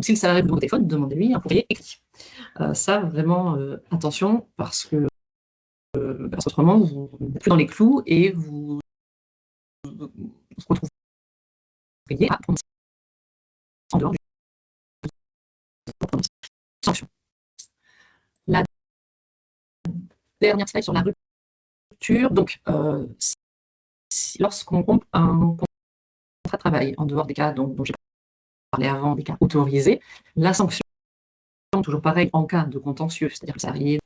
Speaker 3: si le salarié vous demande au téléphone, demandez-lui un courrier écrit. Ça, vraiment, attention, parce que autrement, vous n'êtes plus dans les clous et vous retrouveriez à prendre en dehors du sanction. La dernière slide sur la rupture. Donc, lorsqu'on rompt un contrat de travail, en dehors des cas dont j'ai parlé avant, des cas autorisés, la sanction, toujours pareil, en cas de contentieux, c'est-à-dire que le salarié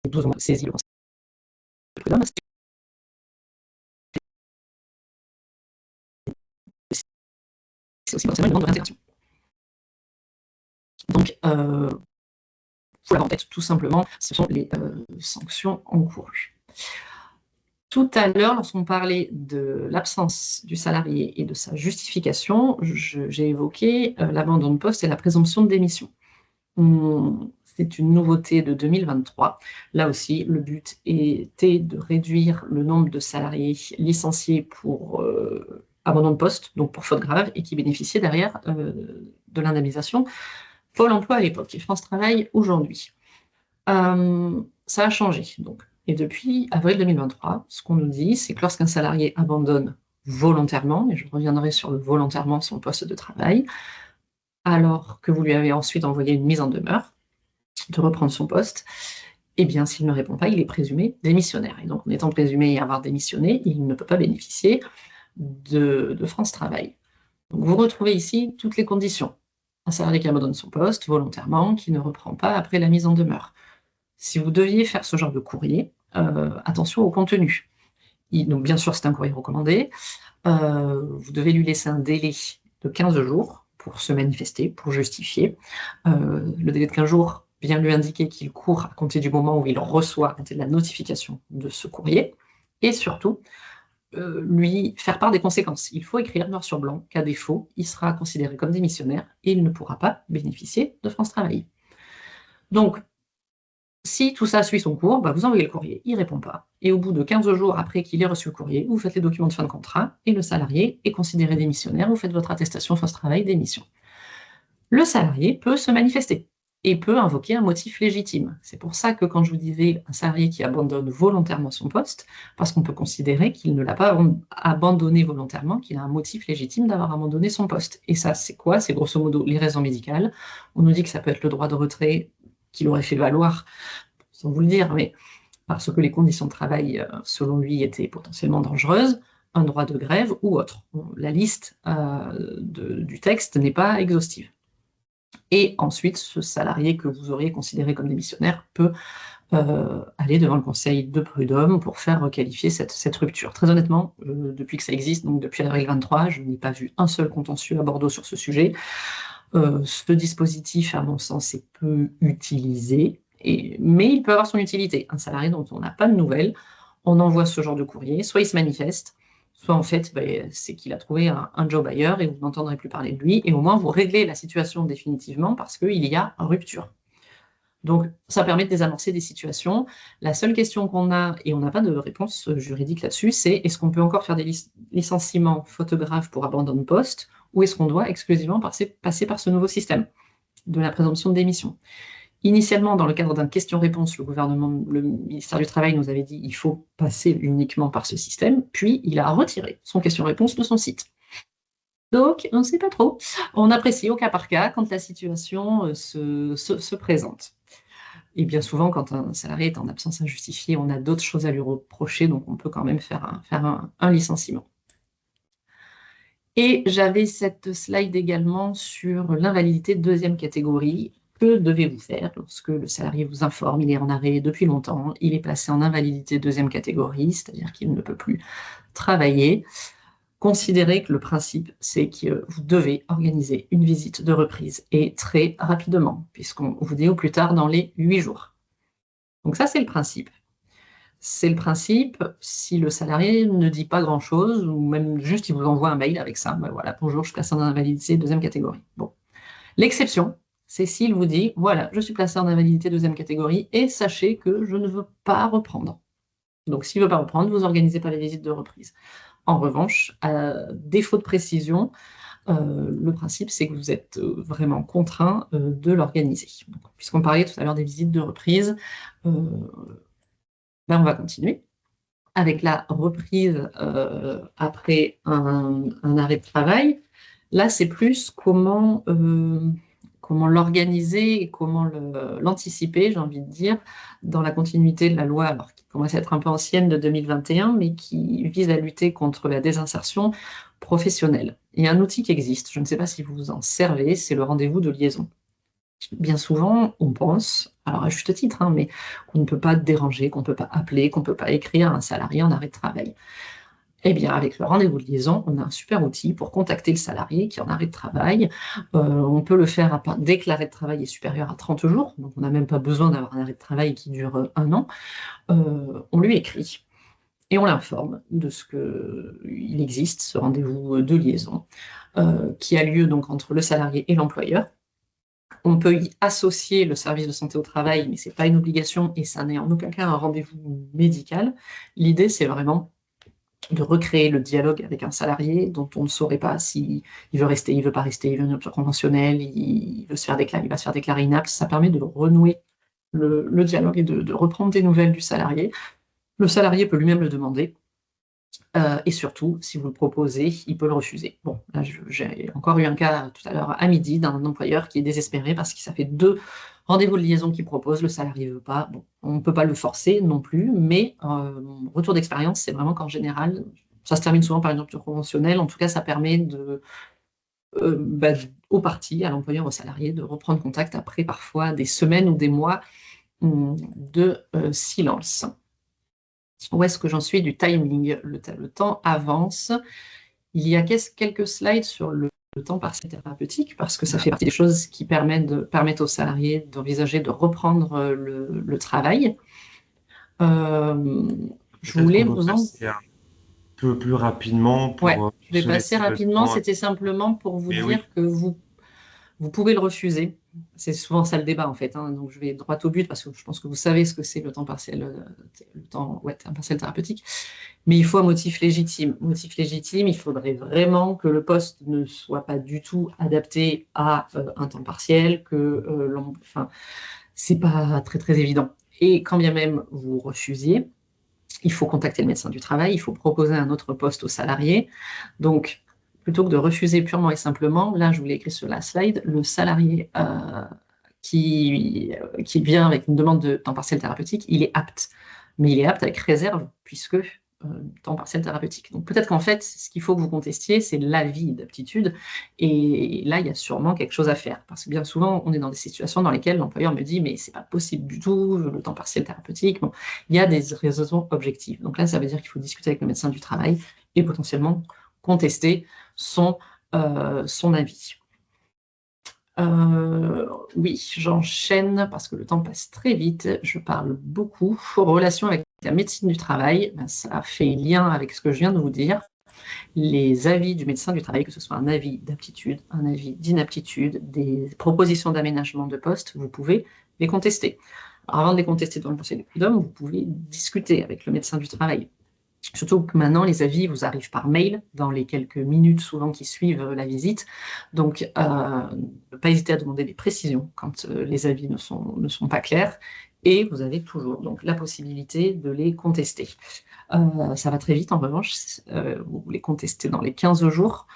Speaker 3: 12 mois saisit le conseil de prud'homme, c'est aussi potentiellement une demande de réintégration. Donc, il faut l'avoir en tête, tout simplement, ce sont les sanctions encourues. Tout à l'heure, lorsqu'on parlait de l'absence du salarié et de sa justification, j'ai évoqué l'abandon de poste et la présomption de démission. C'est une nouveauté de 2023. Là aussi, le but était de réduire le nombre de salariés licenciés pour abandon de poste, donc pour faute grave, et qui bénéficiaient derrière de l'indemnisation Pôle emploi à l'époque et France Travail aujourd'hui. Ça a changé, donc. Et depuis avril 2023, ce qu'on nous dit, c'est que lorsqu'un salarié abandonne volontairement, et je reviendrai sur le volontairement son poste de travail, alors que vous lui avez ensuite envoyé une mise en demeure de reprendre son poste, eh bien, s'il ne répond pas, il est présumé démissionnaire. Et donc, en étant présumé avoir démissionné, il ne peut pas bénéficier de France Travail. Donc, vous retrouvez ici toutes les conditions. Un salarié qui abandonne son poste volontairement, qui ne reprend pas après la mise en demeure. Si vous deviez faire ce genre de courrier, attention au contenu. Donc, bien sûr, c'est un courrier recommandé. Vous devez lui laisser un délai de 15 jours pour se manifester, pour justifier. Le délai de 15 jours vient lui indiquer qu'il court à compter du moment où il reçoit, à compter de la notification de ce courrier. Et surtout, lui faire part des conséquences. Il faut écrire noir sur blanc qu'à défaut, il sera considéré comme démissionnaire et il ne pourra pas bénéficier de France Travail. Donc, si tout ça suit son cours, vous envoyez le courrier, il ne répond pas. Et au bout de 15 jours après qu'il ait reçu le courrier, vous faites les documents de fin de contrat et le salarié est considéré démissionnaire, vous faites votre attestation France Travail démission. Le salarié peut se manifester et peut invoquer un motif légitime. C'est pour ça que quand je vous disais un salarié qui abandonne volontairement son poste, parce qu'on peut considérer qu'il ne l'a pas abandonné volontairement, qu'il a un motif légitime d'avoir abandonné son poste. Et ça, c'est quoi? C'est grosso modo les raisons médicales. On nous dit que ça peut être le droit de retrait qu'il aurait fait valoir, sans vous le dire, mais parce que les conditions de travail, selon lui, étaient potentiellement dangereuses, un droit de grève ou autre. La liste du texte n'est pas exhaustive. Et ensuite, ce salarié que vous auriez considéré comme démissionnaire peut aller devant le conseil de prud'homme pour faire requalifier cette rupture. Très honnêtement, depuis que ça existe, donc depuis avril 23, je n'ai pas vu un seul contentieux à Bordeaux sur ce sujet. Ce dispositif, à mon sens, est peu utilisé, mais il peut avoir son utilité. Un salarié dont on n'a pas de nouvelles, on envoie ce genre de courrier, soit il se manifeste, soit en fait, c'est qu'il a trouvé un job ailleurs et vous n'entendrez plus parler de lui, et au moins vous réglez la situation définitivement parce qu'il y a une rupture. Donc, ça permet de désamorcer des situations. La seule question qu'on a, et on n'a pas de réponse juridique là-dessus, c'est est-ce qu'on peut encore faire des licenciements photographes pour abandon de poste ou est-ce qu'on doit exclusivement passer par ce nouveau système de la présomption de démission? Initialement, dans le cadre d'un question-réponse, le ministère du Travail nous avait dit qu'il faut passer uniquement par ce système, puis il a retiré son question-réponse de son site. Donc, on ne sait pas trop. On apprécie au cas par cas quand la situation se présente. Et bien souvent, quand un salarié est en absence injustifiée, on a d'autres choses à lui reprocher, donc on peut quand même faire un licenciement. Et j'avais cette slide également sur l'invalidité de deuxième catégorie. Que devez-vous faire lorsque le salarié vous informe, il est en arrêt depuis longtemps, il est placé en invalidité deuxième catégorie, c'est-à-dire qu'il ne peut plus travailler? Considérez que le principe, c'est que vous devez organiser une visite de reprise et très rapidement, puisqu'on vous dit au plus tard dans les 8 jours. Donc ça, c'est le principe. C'est le principe si le salarié ne dit pas grand-chose, ou même juste il vous envoie un mail avec ça, ben voilà, bonjour, je suis placé en invalidité deuxième catégorie. Bon. L'exception, c'est s'il vous dit, voilà, je suis placé en invalidité deuxième catégorie et sachez que je ne veux pas reprendre. Donc s'il ne veut pas reprendre, vous n'organisez pas les visites de reprise. En revanche, à défaut de précision, le principe, c'est que vous êtes vraiment contraint de l'organiser. Puisqu'on parlait tout à l'heure des visites de reprise, on va continuer avec la reprise après un arrêt de travail. Là, c'est plus comment l'organiser et comment l'anticiper, j'ai envie de dire, dans la continuité de la loi, alors qui commence à être un peu ancienne de 2021, mais qui vise à lutter contre la désinsertion professionnelle. Il y a un outil qui existe, je ne sais pas si vous en servez, c'est le rendez-vous de liaison. Bien souvent, on pense, alors à juste titre, mais qu'on ne peut pas déranger, qu'on ne peut pas appeler, qu'on ne peut pas écrire à un salarié en arrêt de travail. Eh bien, avec le rendez-vous de liaison, on a un super outil pour contacter le salarié qui est en arrêt de travail. On peut le faire dès que l'arrêt de travail est supérieur à 30 jours, donc on n'a même pas besoin d'avoir un arrêt de travail qui dure 1 an. On lui écrit et on l'informe de ce qu'il existe, ce rendez-vous de liaison, qui a lieu donc entre le salarié et l'employeur. On peut y associer le service de santé au travail, mais ce n'est pas une obligation et ça n'est en aucun cas un rendez-vous médical. L'idée, c'est vraiment de recréer le dialogue avec un salarié dont on ne saurait pas s'il veut rester, il ne veut pas rester, il veut une rupture conventionnelle, il veut se faire déclarer, il va se faire déclarer inapte. Ça permet de renouer le dialogue et de reprendre des nouvelles du salarié. Le salarié peut lui-même le demander. Et surtout, si vous le proposez, il peut le refuser. Bon, là, j'ai encore eu un cas tout à l'heure à midi d'un employeur qui est désespéré parce que ça fait 2 rendez-vous de liaison qu'il propose, le salarié ne veut pas. Bon, on ne peut pas le forcer non plus, mais retour d'expérience, c'est vraiment qu'en général, ça se termine souvent par une rupture conventionnelle. En tout cas, ça permet aux parties, à l'employeur, au salarié, de reprendre contact après parfois des semaines ou des mois de silence. Où est-ce que j'en suis du timing? Le temps avance. Il y a quelques slides sur le temps partiel thérapeutique, parce que ça fait partie des choses qui permettent aux salariés d'envisager de reprendre le travail. Je voulais vous en...
Speaker 1: un peu plus rapidement.
Speaker 3: Je vais passer rapidement. C'était simplement pour vous dire que vous pouvez le refuser. C'est souvent ça le débat en fait. Donc je vais droit au but parce que je pense que vous savez ce que c'est le temps partiel, temps partiel thérapeutique. Mais il faut un motif légitime. Motif légitime, il faudrait vraiment que le poste ne soit pas du tout adapté à un temps partiel, c'est pas très très évident. Et quand bien même vous refusiez, il faut contacter le médecin du travail, il faut proposer un autre poste au salarié. Donc plutôt que de refuser purement et simplement, là, je vous l'ai écrit sur la slide, le salarié qui vient avec une demande de temps partiel thérapeutique, il est apte. Mais il est apte avec réserve, puisque temps partiel thérapeutique. Donc peut-être qu'en fait, ce qu'il faut que vous contestiez, c'est l'avis d'aptitude. Et là, il y a sûrement quelque chose à faire. Parce que bien souvent, on est dans des situations dans lesquelles l'employeur me dit « mais c'est pas possible du tout, le temps partiel thérapeutique ». Bon, il y a des raisons objectives. Donc là, ça veut dire qu'il faut discuter avec le médecin du travail et potentiellement contester son avis. Oui, j'enchaîne parce que le temps passe très vite. Je parle beaucoup. Relation avec la médecine du travail, ça fait lien avec ce que je viens de vous dire. Les avis du médecin du travail, que ce soit un avis d'aptitude, un avis d'inaptitude, des propositions d'aménagement de poste, vous pouvez les contester. Alors, avant de les contester devant le Conseil des prud'hommes, vous pouvez discuter avec le médecin du travail. Surtout que maintenant, les avis vous arrivent par mail dans les quelques minutes souvent qui suivent la visite. Donc, ne pas hésiter à demander des précisions quand les avis ne sont pas clairs. Et vous avez toujours donc, la possibilité de les contester. Ça va très vite en revanche. Vous les contestez dans les 15 jours.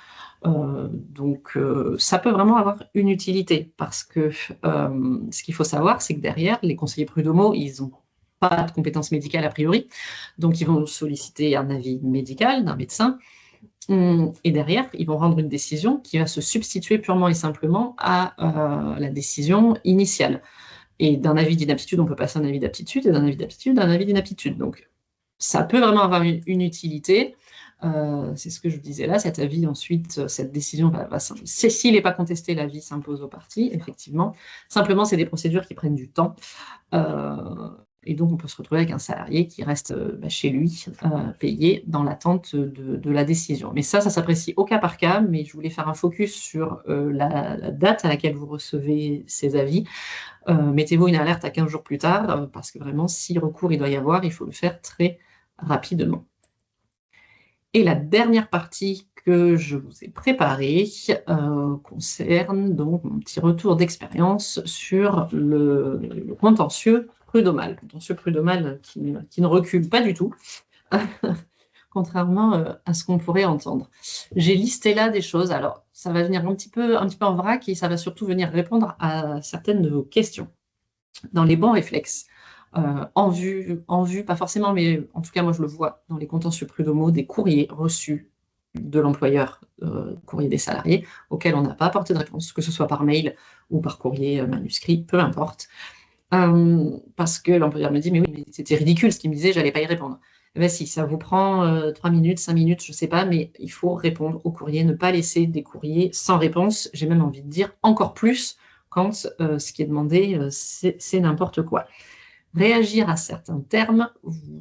Speaker 3: Donc, ça peut vraiment avoir une utilité parce que ce qu'il faut savoir, c'est que derrière, les conseillers prud'homaux, ils n'ont pas de compétences médicales a priori, donc ils vont solliciter un avis médical d'un médecin, et derrière, ils vont rendre une décision qui va se substituer purement et simplement à la décision initiale. Et d'un avis d'inaptitude, on peut passer à un avis d'aptitude, et d'un avis d'aptitude à un avis d'inaptitude. Donc, ça peut vraiment avoir une utilité. C'est ce que je disais là, cet avis ensuite, cette décision s'il n'est pas contesté, l'avis s'impose aux parties, effectivement. Simplement, c'est des procédures qui prennent du temps. Et donc, on peut se retrouver avec un salarié qui reste chez lui, payé, dans l'attente de la décision. Mais ça s'apprécie au cas par cas, mais je voulais faire un focus sur la date à laquelle vous recevez ces avis. Mettez-vous une alerte à 15 jours plus tard, parce que vraiment, si recours il doit y avoir, il faut le faire très rapidement. Et la dernière partie que je vous ai préparée concerne donc mon petit retour d'expérience sur le contentieux prud'homal. Contentieux prud'homal qui ne recule pas du tout, contrairement à ce qu'on pourrait entendre. J'ai listé là des choses. Alors, ça va venir un petit peu en vrac et ça va surtout venir répondre à certaines de vos questions. Dans les bons réflexes, en vue, pas forcément, mais en tout cas, moi, je le vois dans les contentieux prud'homaux, des courriers reçus de l'employeur, courrier des salariés, auxquels on n'a pas apporté de réponse, que ce soit par mail ou par courrier manuscrit, peu importe. Parce que l'employeur me dit, mais oui, mais c'était ridicule ce qu'il me disait, j'allais pas y répondre. Eh bien si, ça vous prend 3 minutes, 5 minutes, je ne sais pas, mais il faut répondre au courrier, ne pas laisser des courriers sans réponse. J'ai même envie de dire encore plus quand ce qui est demandé, c'est n'importe quoi. Réagir à certains termes,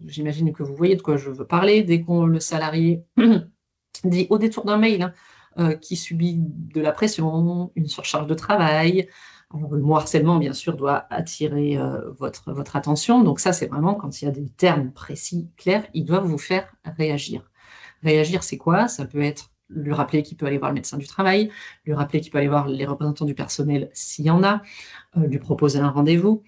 Speaker 3: j'imagine que vous voyez de quoi je veux parler, dès que le salarié dit au détour d'un mail qui subit de la pression, une surcharge de travail. Alors, le mot harcèlement, bien sûr, doit attirer votre attention. Donc ça, c'est vraiment quand il y a des termes précis, clairs, ils doivent vous faire réagir. Réagir, c'est quoi? Ça peut être lui rappeler qu'il peut aller voir le médecin du travail, lui rappeler qu'il peut aller voir les représentants du personnel s'il y en a, lui proposer un rendez-vous,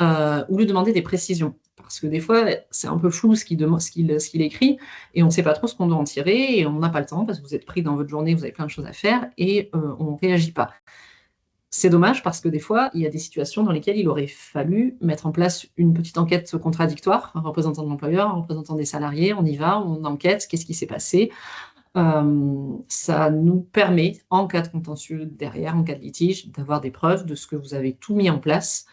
Speaker 3: ou lui demander des précisions. Parce que des fois, c'est un peu flou ce qu'il écrit, et on ne sait pas trop ce qu'on doit en tirer, et on n'a pas le temps, parce que vous êtes pris dans votre journée, vous avez plein de choses à faire, et on ne réagit pas. C'est dommage parce que des fois, il y a des situations dans lesquelles il aurait fallu mettre en place une petite enquête contradictoire, un représentant de l'employeur, un représentant des salariés, on y va, on enquête, qu'est-ce qui s'est passé. Ça nous permet, en cas de contentieux derrière, en cas de litige, d'avoir des preuves de ce que vous avez tout mis en place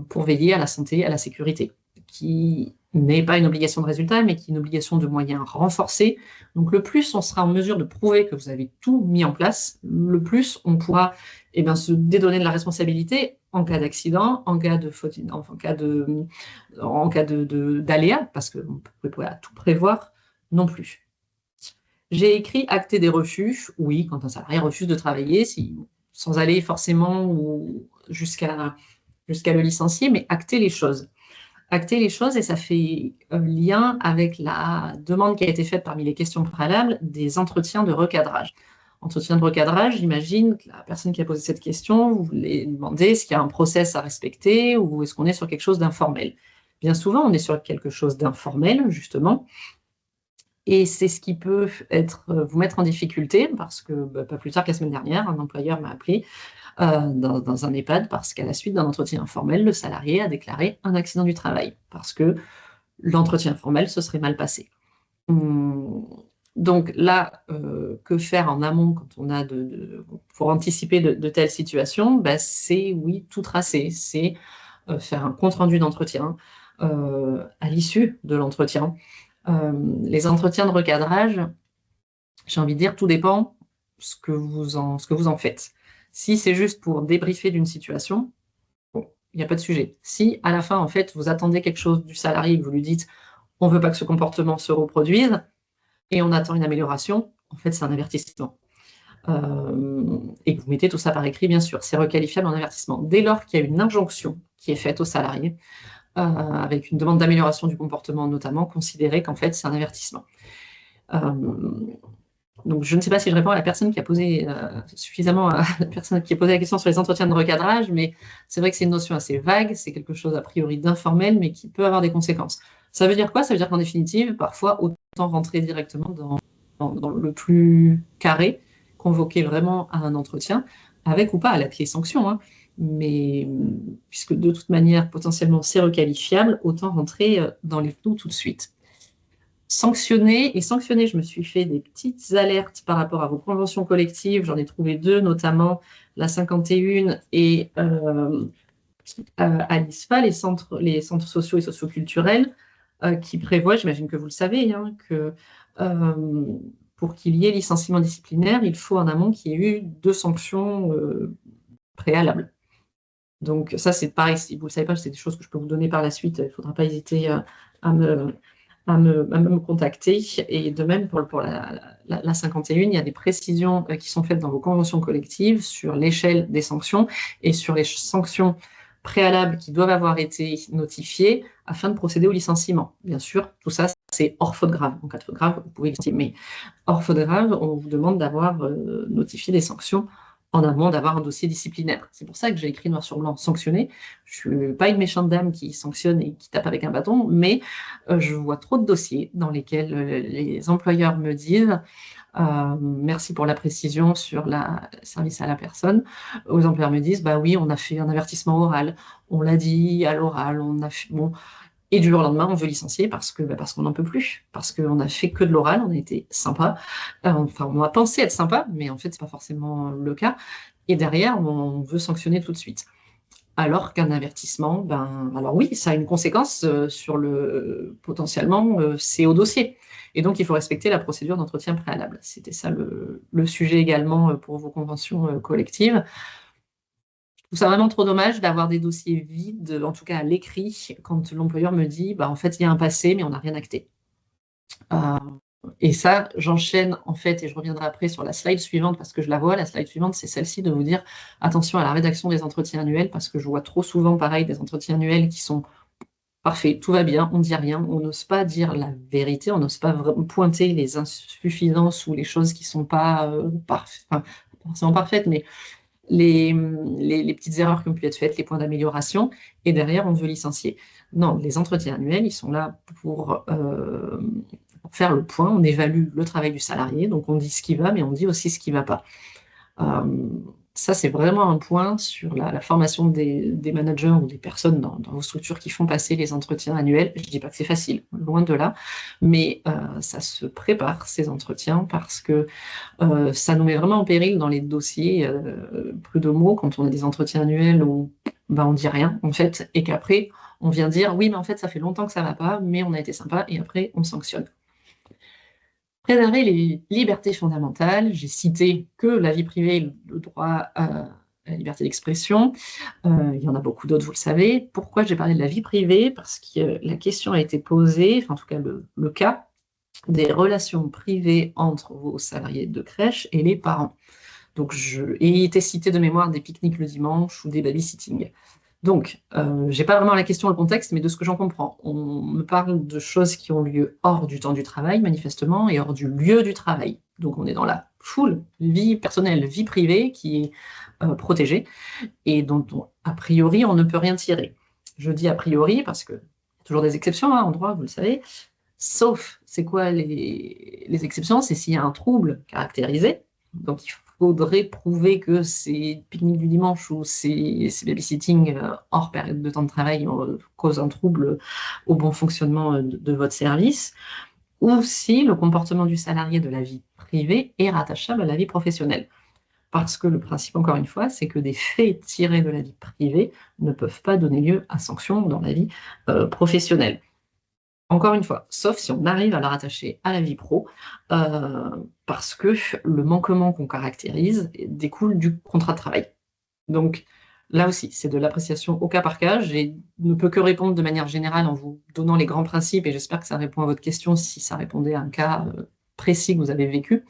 Speaker 3: pour veiller à la santé, à la sécurité, qui n'est pas une obligation de résultat, mais qui est une obligation de moyens renforcés. Donc le plus on sera en mesure de prouver que vous avez tout mis en place, le plus on pourra se dédonner de la responsabilité en cas d'accident, en cas de faute, en cas d'aléa, parce qu'on ne peut pas tout prévoir non plus. J'ai écrit acter des refus, oui, quand un salarié refuse de travailler, sans aller forcément jusqu'à le licencier, mais acter les choses. Acter les choses, et ça fait lien avec la demande qui a été faite parmi les questions préalables des entretiens de recadrage. Entretien de recadrage, j'imagine que la personne qui a posé cette question, vous voulez demander est-ce qu'il y a un process à respecter ou est-ce qu'on est sur quelque chose d'informel. Bien souvent, on est sur quelque chose d'informel, justement, et c'est ce qui peut vous mettre en difficulté, parce que pas plus tard que la semaine dernière, un employeur m'a appelé dans un EHPAD parce qu'à la suite d'un entretien informel, le salarié a déclaré un accident du travail, parce que l'entretien informel se serait mal passé. Donc là, que faire en amont quand on a pour anticiper de telles situations? C'est, oui, tout tracer, c'est faire un compte-rendu d'entretien à l'issue de l'entretien. Les entretiens de recadrage, j'ai envie de dire, tout dépend ce que vous en faites. Si c'est juste pour débriefer d'une situation, bon, il n'y a pas de sujet. Si, à la fin, en fait, vous attendez quelque chose du salarié et que vous lui dites « on ne veut pas que ce comportement se reproduise » et on attend une amélioration, en fait, c'est un avertissement. et que vous mettez tout ça par écrit, bien sûr. C'est requalifiable en avertissement. Dès lors qu'il y a une injonction qui est faite au salarié, avec une demande d'amélioration du comportement notamment, considérez qu'en fait, c'est un avertissement. Donc, je ne sais pas si je réponds à la personne qui a posé suffisamment à la personne qui a posé la question sur les entretiens de recadrage, mais c'est vrai que c'est une notion assez vague, c'est quelque chose a priori d'informel, mais qui peut avoir des conséquences. Ça veut dire quoi? Ça veut dire qu'en définitive, parfois, autant rentrer directement dans le plus carré, convoquer vraiment à un entretien, avec ou pas à la clé sanction, hein. Mais puisque de toute manière, potentiellement, c'est requalifiable, autant rentrer dans les clous tout de suite. Sanctionner, je me suis fait des petites alertes par rapport à vos conventions collectives. J'en ai trouvé 2, notamment la 51 et à l'ISFA, les centres sociaux et socioculturels, qui prévoient, j'imagine que vous le savez, hein, que pour qu'il y ait licenciement disciplinaire, il faut en amont qu'il y ait eu 2 sanctions préalables. Donc ça, c'est pareil, si vous ne le savez pas, c'est des choses que je peux vous donner par la suite. Il ne faudra pas hésiter à me contacter. Et de même, pour la 51, il y a des précisions qui sont faites dans vos conventions collectives sur l'échelle des sanctions et sur les sanctions préalables qui doivent avoir été notifiées afin de procéder au licenciement. Bien sûr, tout ça, c'est hors faute grave. En cas de faute grave, vous pouvez licencier, mais hors faute grave, on vous demande d'avoir notifié des sanctions en amont, d'avoir un dossier disciplinaire. C'est pour ça que j'ai écrit noir sur blanc sanctionné. Je ne suis pas une méchante dame qui sanctionne et qui tape avec un bâton, mais je vois trop de dossiers dans lesquels les employeurs me disent merci pour la précision sur le service à la personne. Les employeurs me disent bah oui, on a fait un avertissement oral, on l'a dit à l'oral, on a fait bon. Et du jour au lendemain, on veut licencier parce qu'on n'en peut plus, parce qu'on a fait que de l'oral, on a été sympa. Enfin, on a pensé être sympa, mais en fait, c'est pas forcément le cas. Et derrière, on veut sanctionner tout de suite. Alors qu'un avertissement, alors oui, ça a une conséquence potentiellement, c'est au dossier. Et donc, il faut respecter la procédure d'entretien préalable. C'était ça le sujet également pour vos conventions collectives. Je trouve ça vraiment trop dommage d'avoir des dossiers vides, en tout cas à l'écrit, quand l'employeur me dit en fait, il y a un passé, mais on n'a rien acté. Et ça, j'enchaîne en fait, et je reviendrai après sur la slide suivante parce que je la vois. La slide suivante, c'est celle-ci de vous dire attention à la rédaction des entretiens annuels parce que je vois trop souvent, pareil, des entretiens annuels qui sont parfaits, tout va bien, on ne dit rien, on n'ose pas dire la vérité, on n'ose pas pointer les insuffisances ou les choses qui ne sont pas forcément parfaites, mais les petites erreurs qui ont pu être faites, les points d'amélioration, et derrière, on veut licencier. Non, les entretiens annuels, ils sont là pour faire le point, on évalue le travail du salarié, donc on dit ce qui va, mais on dit aussi ce qui ne va pas. Ça, c'est vraiment un point sur la formation des managers ou des personnes dans vos structures qui font passer les entretiens annuels. Je ne dis pas que c'est facile, loin de là, mais ça se prépare, ces entretiens, parce que ça nous met vraiment en péril dans les dossiers prud'homaux quand on a des entretiens annuels où on ne dit rien, en fait, et qu'après, on vient dire « oui, mais en fait, ça fait longtemps que ça ne va pas, mais on a été sympa », et après, on sanctionne. Préserver les libertés fondamentales, j'ai cité que la vie privée, le droit à la liberté d'expression. Il y en a beaucoup d'autres, vous le savez. Pourquoi j'ai parlé de la vie privée? Parce que la question a été posée, enfin en tout cas le cas, des relations privées entre vos salariés de crèche et les parents. Donc, et il était cité de mémoire des pique-niques le dimanche ou des babysitting. Donc, je n'ai pas vraiment la question, le contexte, mais de ce que j'en comprends, on me parle de choses qui ont lieu hors du temps du travail, manifestement, et hors du lieu du travail. Donc, on est dans la full vie personnelle, vie privée, qui est protégée, et dont, a priori, on ne peut rien tirer. Je dis a priori parce qu'il y a toujours des exceptions en droit, vous le savez, sauf, c'est quoi les exceptions? C'est s'il y a un trouble caractérisé, donc il faudrait prouver que ces pique-niques du dimanche ou ces babysitting hors période de temps de travail causent un trouble au bon fonctionnement de votre service, ou si le comportement du salarié de la vie privée est rattachable à la vie professionnelle. Parce que le principe, encore une fois, c'est que des faits tirés de la vie privée ne peuvent pas donner lieu à sanction dans la vie professionnelle. Encore une fois, sauf si on arrive à la rattacher à la vie pro, parce que le manquement qu'on caractérise découle du contrat de travail. Donc là aussi, c'est de l'appréciation au cas par cas. Je ne peux que répondre de manière générale en vous donnant les grands principes, et j'espère que ça répond à votre question si ça répondait à un cas précis que vous avez vécu.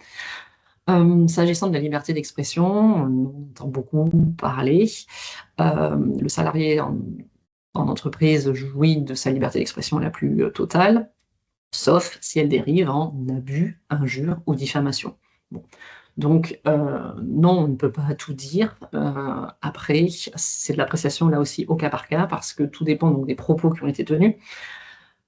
Speaker 3: S'agissant de la liberté d'expression, on entend beaucoup parler. Le salarié en entreprise jouit de sa liberté d'expression la plus totale, sauf si elle dérive en abus, injure ou diffamation. Bon. Donc, non, on ne peut pas tout dire. Après, c'est de l'appréciation là aussi au cas par cas, parce que tout dépend donc des propos qui ont été tenus,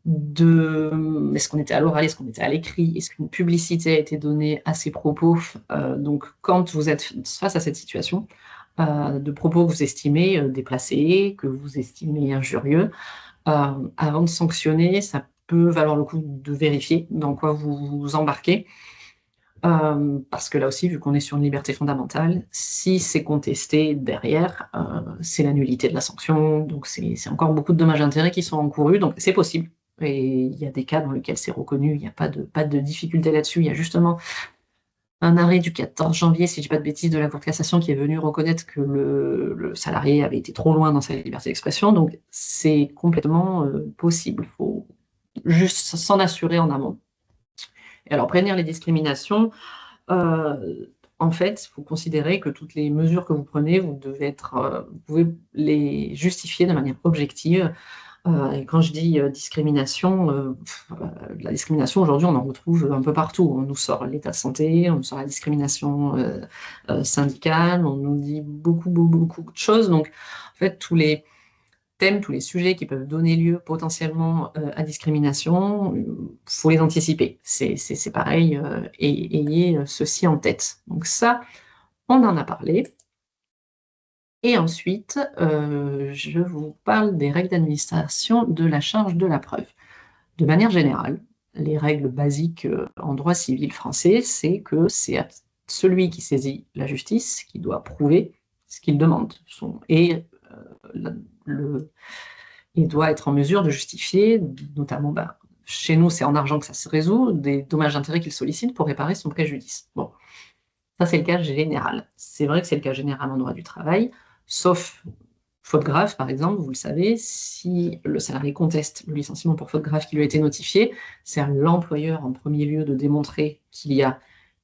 Speaker 3: est-ce qu'on était à l'oral, est-ce qu'on était à l'écrit, est-ce qu'une publicité a été donnée à ces propos. Donc, quand vous êtes face à cette situation, de propos que vous estimez déplacés, que vous estimez injurieux, avant de sanctionner, ça peut valoir le coup de vérifier dans quoi vous vous embarquez. Parce que là aussi, vu qu'on est sur une liberté fondamentale, si c'est contesté derrière, c'est la nullité de la sanction, donc c'est encore beaucoup de dommages et intérêts qui sont encourus, donc c'est possible. Et il y a des cas dans lesquels c'est reconnu, il n'y a pas de difficulté là-dessus. Il y a justement un arrêt du 14 janvier, si je ne dis pas de bêtises, de la Cour de cassation qui est venu reconnaître que le salarié avait été trop loin dans sa liberté d'expression, donc c'est complètement possible. Il faut juste s'en assurer en amont. Et alors, prévenir les discriminations, en fait, il faut considérer que toutes les mesures que vous prenez, vous pouvez les justifier de manière objective. Et quand je dis discrimination, la discrimination aujourd'hui, on en retrouve un peu partout. On nous sort l'état de santé, on nous sort la discrimination syndicale, on nous dit beaucoup de choses. Donc, en fait, tous les thèmes, tous les sujets qui peuvent donner lieu potentiellement à discrimination, faut les anticiper. C'est pareil, et ayez ceci en tête. Donc ça, on en a parlé. Et ensuite, je vous parle des règles d'administration de la charge de la preuve. De manière générale, les règles basiques en droit civil français, c'est que c'est à celui qui saisit la justice qui doit prouver ce qu'il demande. Il doit être en mesure de justifier, notamment, chez nous, c'est en argent que ça se résout, des dommages d'intérêt qu'il sollicite pour réparer son préjudice. Bon, ça c'est le cas général. C'est vrai que c'est le cas général en droit du travail, sauf faute grave, par exemple, vous le savez, si le salarié conteste le licenciement pour faute grave qui lui a été notifié, c'est à l'employeur en premier lieu de démontrer qu'il y a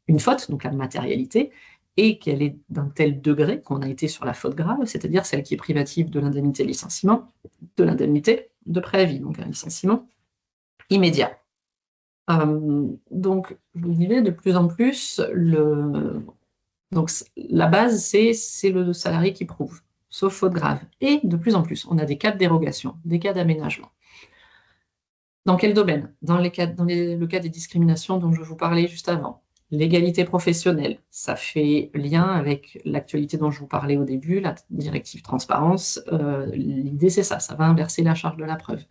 Speaker 3: une faute, donc la matérialité, et qu'elle est d'un tel degré qu'on a été sur la faute grave, c'est-à-dire celle qui est privative de l'indemnité de licenciement, de l'indemnité de préavis, donc un licenciement immédiat. Donc, je vous disais, de plus en plus, donc, la base, c'est le salarié qui prouve, sauf faute grave. Et de plus en plus, on a des cas de dérogation, des cas d'aménagement. Dans quel domaine? Dans le cas des discriminations dont je vous parlais juste avant. L'égalité professionnelle, ça fait lien avec l'actualité dont je vous parlais au début, la directive transparence. L'idée, c'est ça va inverser la charge de la preuve.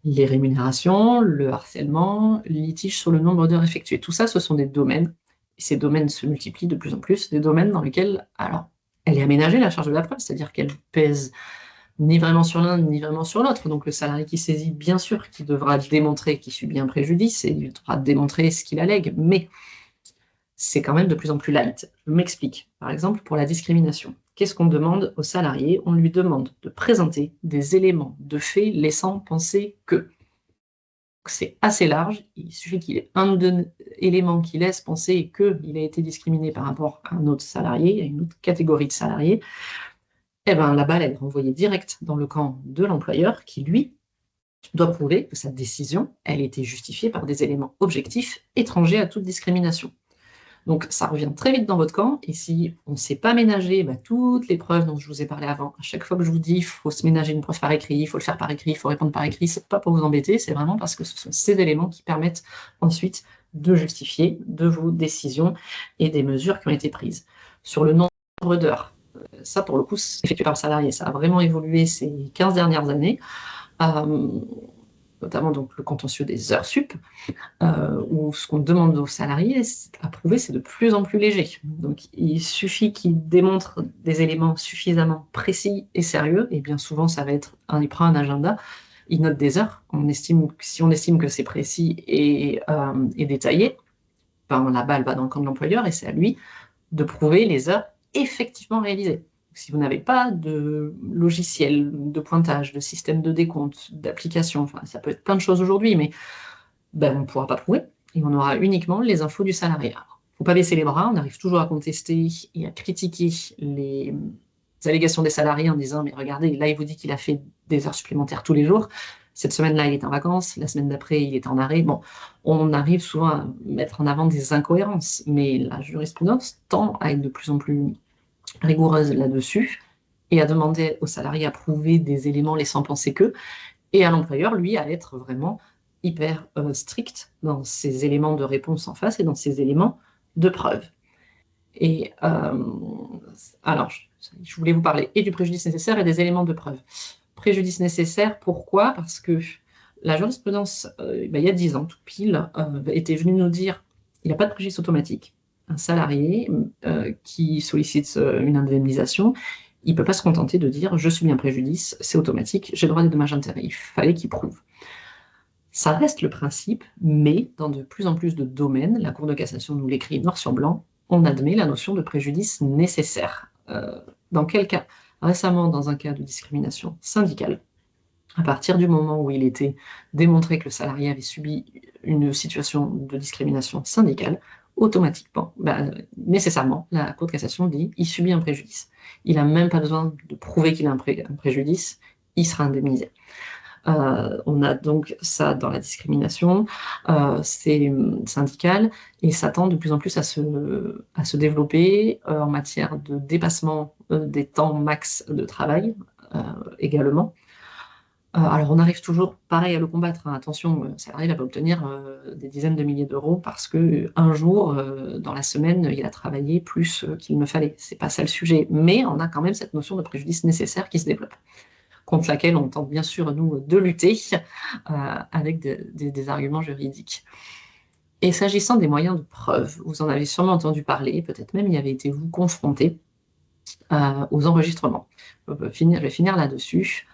Speaker 3: Les rémunérations, le harcèlement, le litige sur le nombre d'heures effectuées. Tout ça, ce sont des domaines, et ces domaines se multiplient de plus en plus, des domaines dans lesquels, alors, elle est aménagée, la charge de la preuve, c'est-à-dire qu'elle pèse ni vraiment sur l'un, ni vraiment sur l'autre. Donc le salarié qui saisit, bien sûr, qui devra démontrer qu'il subit un préjudice, et il devra démontrer ce qu'il allègue, mais c'est quand même de plus en plus light. Je m'explique. Par exemple, pour la discrimination, qu'est-ce qu'on demande au salarié? On lui demande de présenter des éléments de fait laissant penser que. C'est assez large, il suffit qu'il y ait un élément qui laisse penser qu'il a été discriminé par rapport à un autre salarié, à une autre catégorie de salariés, et bien la balle est renvoyée direct dans le camp de l'employeur qui, lui, doit prouver que sa décision, elle a été justifiée par des éléments objectifs étrangers à toute discrimination. Donc, ça revient très vite dans votre camp, et si on ne sait pas ménager toutes les preuves dont je vous ai parlé avant, à chaque fois que je vous dis il faut se ménager une preuve par écrit, il faut le faire par écrit, il faut répondre par écrit, c'est pas pour vous embêter, c'est vraiment parce que ce sont ces éléments qui permettent ensuite de justifier de vos décisions et des mesures qui ont été prises. Sur le nombre d'heures, ça pour le coup, c'est effectué par le salarié, ça a vraiment évolué ces 15 dernières années. Notamment donc le contentieux des heures sup, où ce qu'on demande aux salariés à prouver, c'est de plus en plus léger. Donc il suffit qu'ils démontrent des éléments suffisamment précis et sérieux, et bien souvent ça va être, il prend un agenda, il note des heures, si on estime que c'est précis et détaillé, la balle va dans le camp de l'employeur, et c'est à lui de prouver les heures effectivement réalisées. Si vous n'avez pas de logiciel de pointage, de système de décompte, d'application, ça peut être plein de choses aujourd'hui, mais on ne pourra pas prouver, et on aura uniquement les infos du salarié. Alors, faut pas baisser les bras, on arrive toujours à contester et à critiquer les allégations des salariés en disant, mais regardez, là, il vous dit qu'il a fait des heures supplémentaires tous les jours. Cette semaine-là, il est en vacances. La semaine d'après, il est en arrêt. Bon, on arrive souvent à mettre en avant des incohérences, mais la jurisprudence tend à être de plus en plus rigoureuse là-dessus et à demander aux salariés à prouver des éléments laissant penser qu'eux, et à l'employeur, lui, à être vraiment hyper strict dans ses éléments de réponse en face et dans ses éléments de preuve. Et alors, je voulais vous parler et du préjudice nécessaire et des éléments de preuve. Préjudice nécessaire, pourquoi? Parce que la jurisprudence, il y a 10 ans, tout pile, était venue nous dire il n'y a pas de préjudice automatique. Un salarié qui sollicite une indemnisation, il ne peut pas se contenter de dire je subis un préjudice, c'est automatique, j'ai le droit des dommages-intérêts. Il fallait qu'il prouve. Ça reste le principe, mais dans de plus en plus de domaines, la Cour de cassation nous l'écrit noir sur blanc, on admet la notion de préjudice nécessaire. Dans quel cas? Récemment, dans un cas de discrimination syndicale, à partir du moment où il était démontré que le salarié avait subi une situation de discrimination syndicale, automatiquement, nécessairement, la Cour de cassation dit il subit un préjudice. Il n'a même pas besoin de prouver qu'il a un préjudice, il sera indemnisé. On a donc ça dans la discrimination, c'est syndical, et ça tend de plus en plus à se développer en matière de dépassement des temps max de travail également. Alors on arrive toujours pareil à le combattre, hein. Attention, le salarié va pas obtenir des dizaines de milliers d'euros parce qu'un jour dans la semaine il a travaillé plus qu'il ne fallait. C'est pas ça le sujet, mais on a quand même cette notion de préjudice nécessaire qui se développe, contre laquelle on tente bien sûr, nous, de lutter avec des arguments juridiques. Et s'agissant des moyens de preuve, vous en avez sûrement entendu parler, peut-être même y avez-vous été confronté aux enregistrements. Je vais finir là-dessus.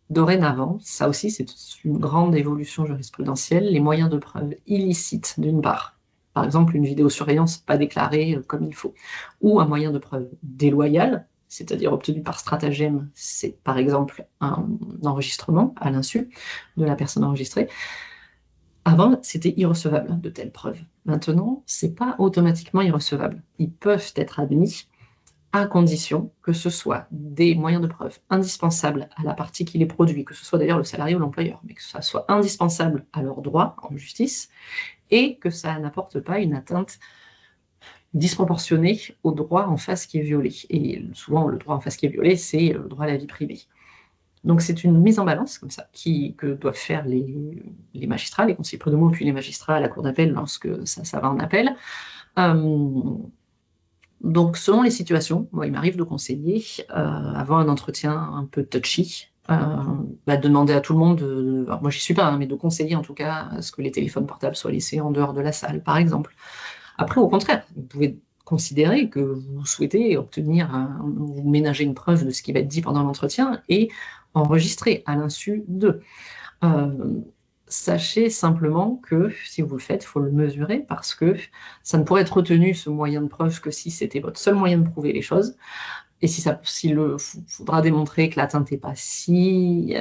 Speaker 3: Dorénavant, ça aussi c'est une grande évolution jurisprudentielle, les moyens de preuve illicites d'une part, par exemple une vidéosurveillance pas déclarée comme il faut, ou un moyen de preuve déloyal, c'est-à-dire obtenu par stratagème, c'est par exemple un enregistrement à l'insu de la personne enregistrée. Avant, c'était irrecevable de telles preuves. Maintenant, c'est pas automatiquement irrecevable. Ils peuvent être admis à condition que ce soit des moyens de preuve indispensables à la partie qui les produit, que ce soit d'ailleurs le salarié ou l'employeur, mais que ça soit indispensable à leurs droits en justice et que ça n'apporte pas une atteinte disproportionnée au droit en face qui est violé. Et souvent, le droit en face qui est violé, c'est le droit à la vie privée. Donc c'est une mise en balance comme ça que doivent faire les magistrats, les conseillers prud'homaux, puis les magistrats à la cour d'appel lorsque ça va en appel. Donc, selon les situations, moi, il m'arrive de conseiller, avant un entretien un peu touchy, de demander à tout le monde, alors moi j'y suis pas, hein, mais de conseiller en tout cas à ce que les téléphones portables soient laissés en dehors de la salle, par exemple. Après, au contraire, vous pouvez considérer que vous souhaitez vous ménager une preuve de ce qui va être dit pendant l'entretien et enregistrer à l'insu d'eux. Sachez simplement que si vous le faites, il faut le mesurer parce que ça ne pourrait être retenu, ce moyen de preuve, que si c'était votre seul moyen de prouver les choses. Et s'il faudra démontrer que l'atteinte n'est pas si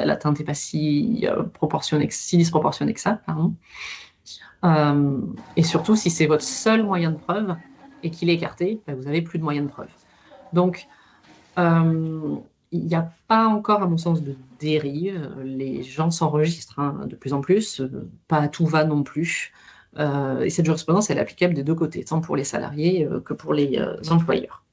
Speaker 3: disproportionnée que ça, pardon. Et surtout, si c'est votre seul moyen de preuve et qu'il est écarté, vous n'avez plus de moyen de preuve. Donc, il n'y a pas encore, à mon sens, de dérive. Les gens s'enregistrent de plus en plus, pas à tout va non plus. Et cette jurisprudence, elle est applicable des deux côtés, tant pour les salariés que pour les employeurs.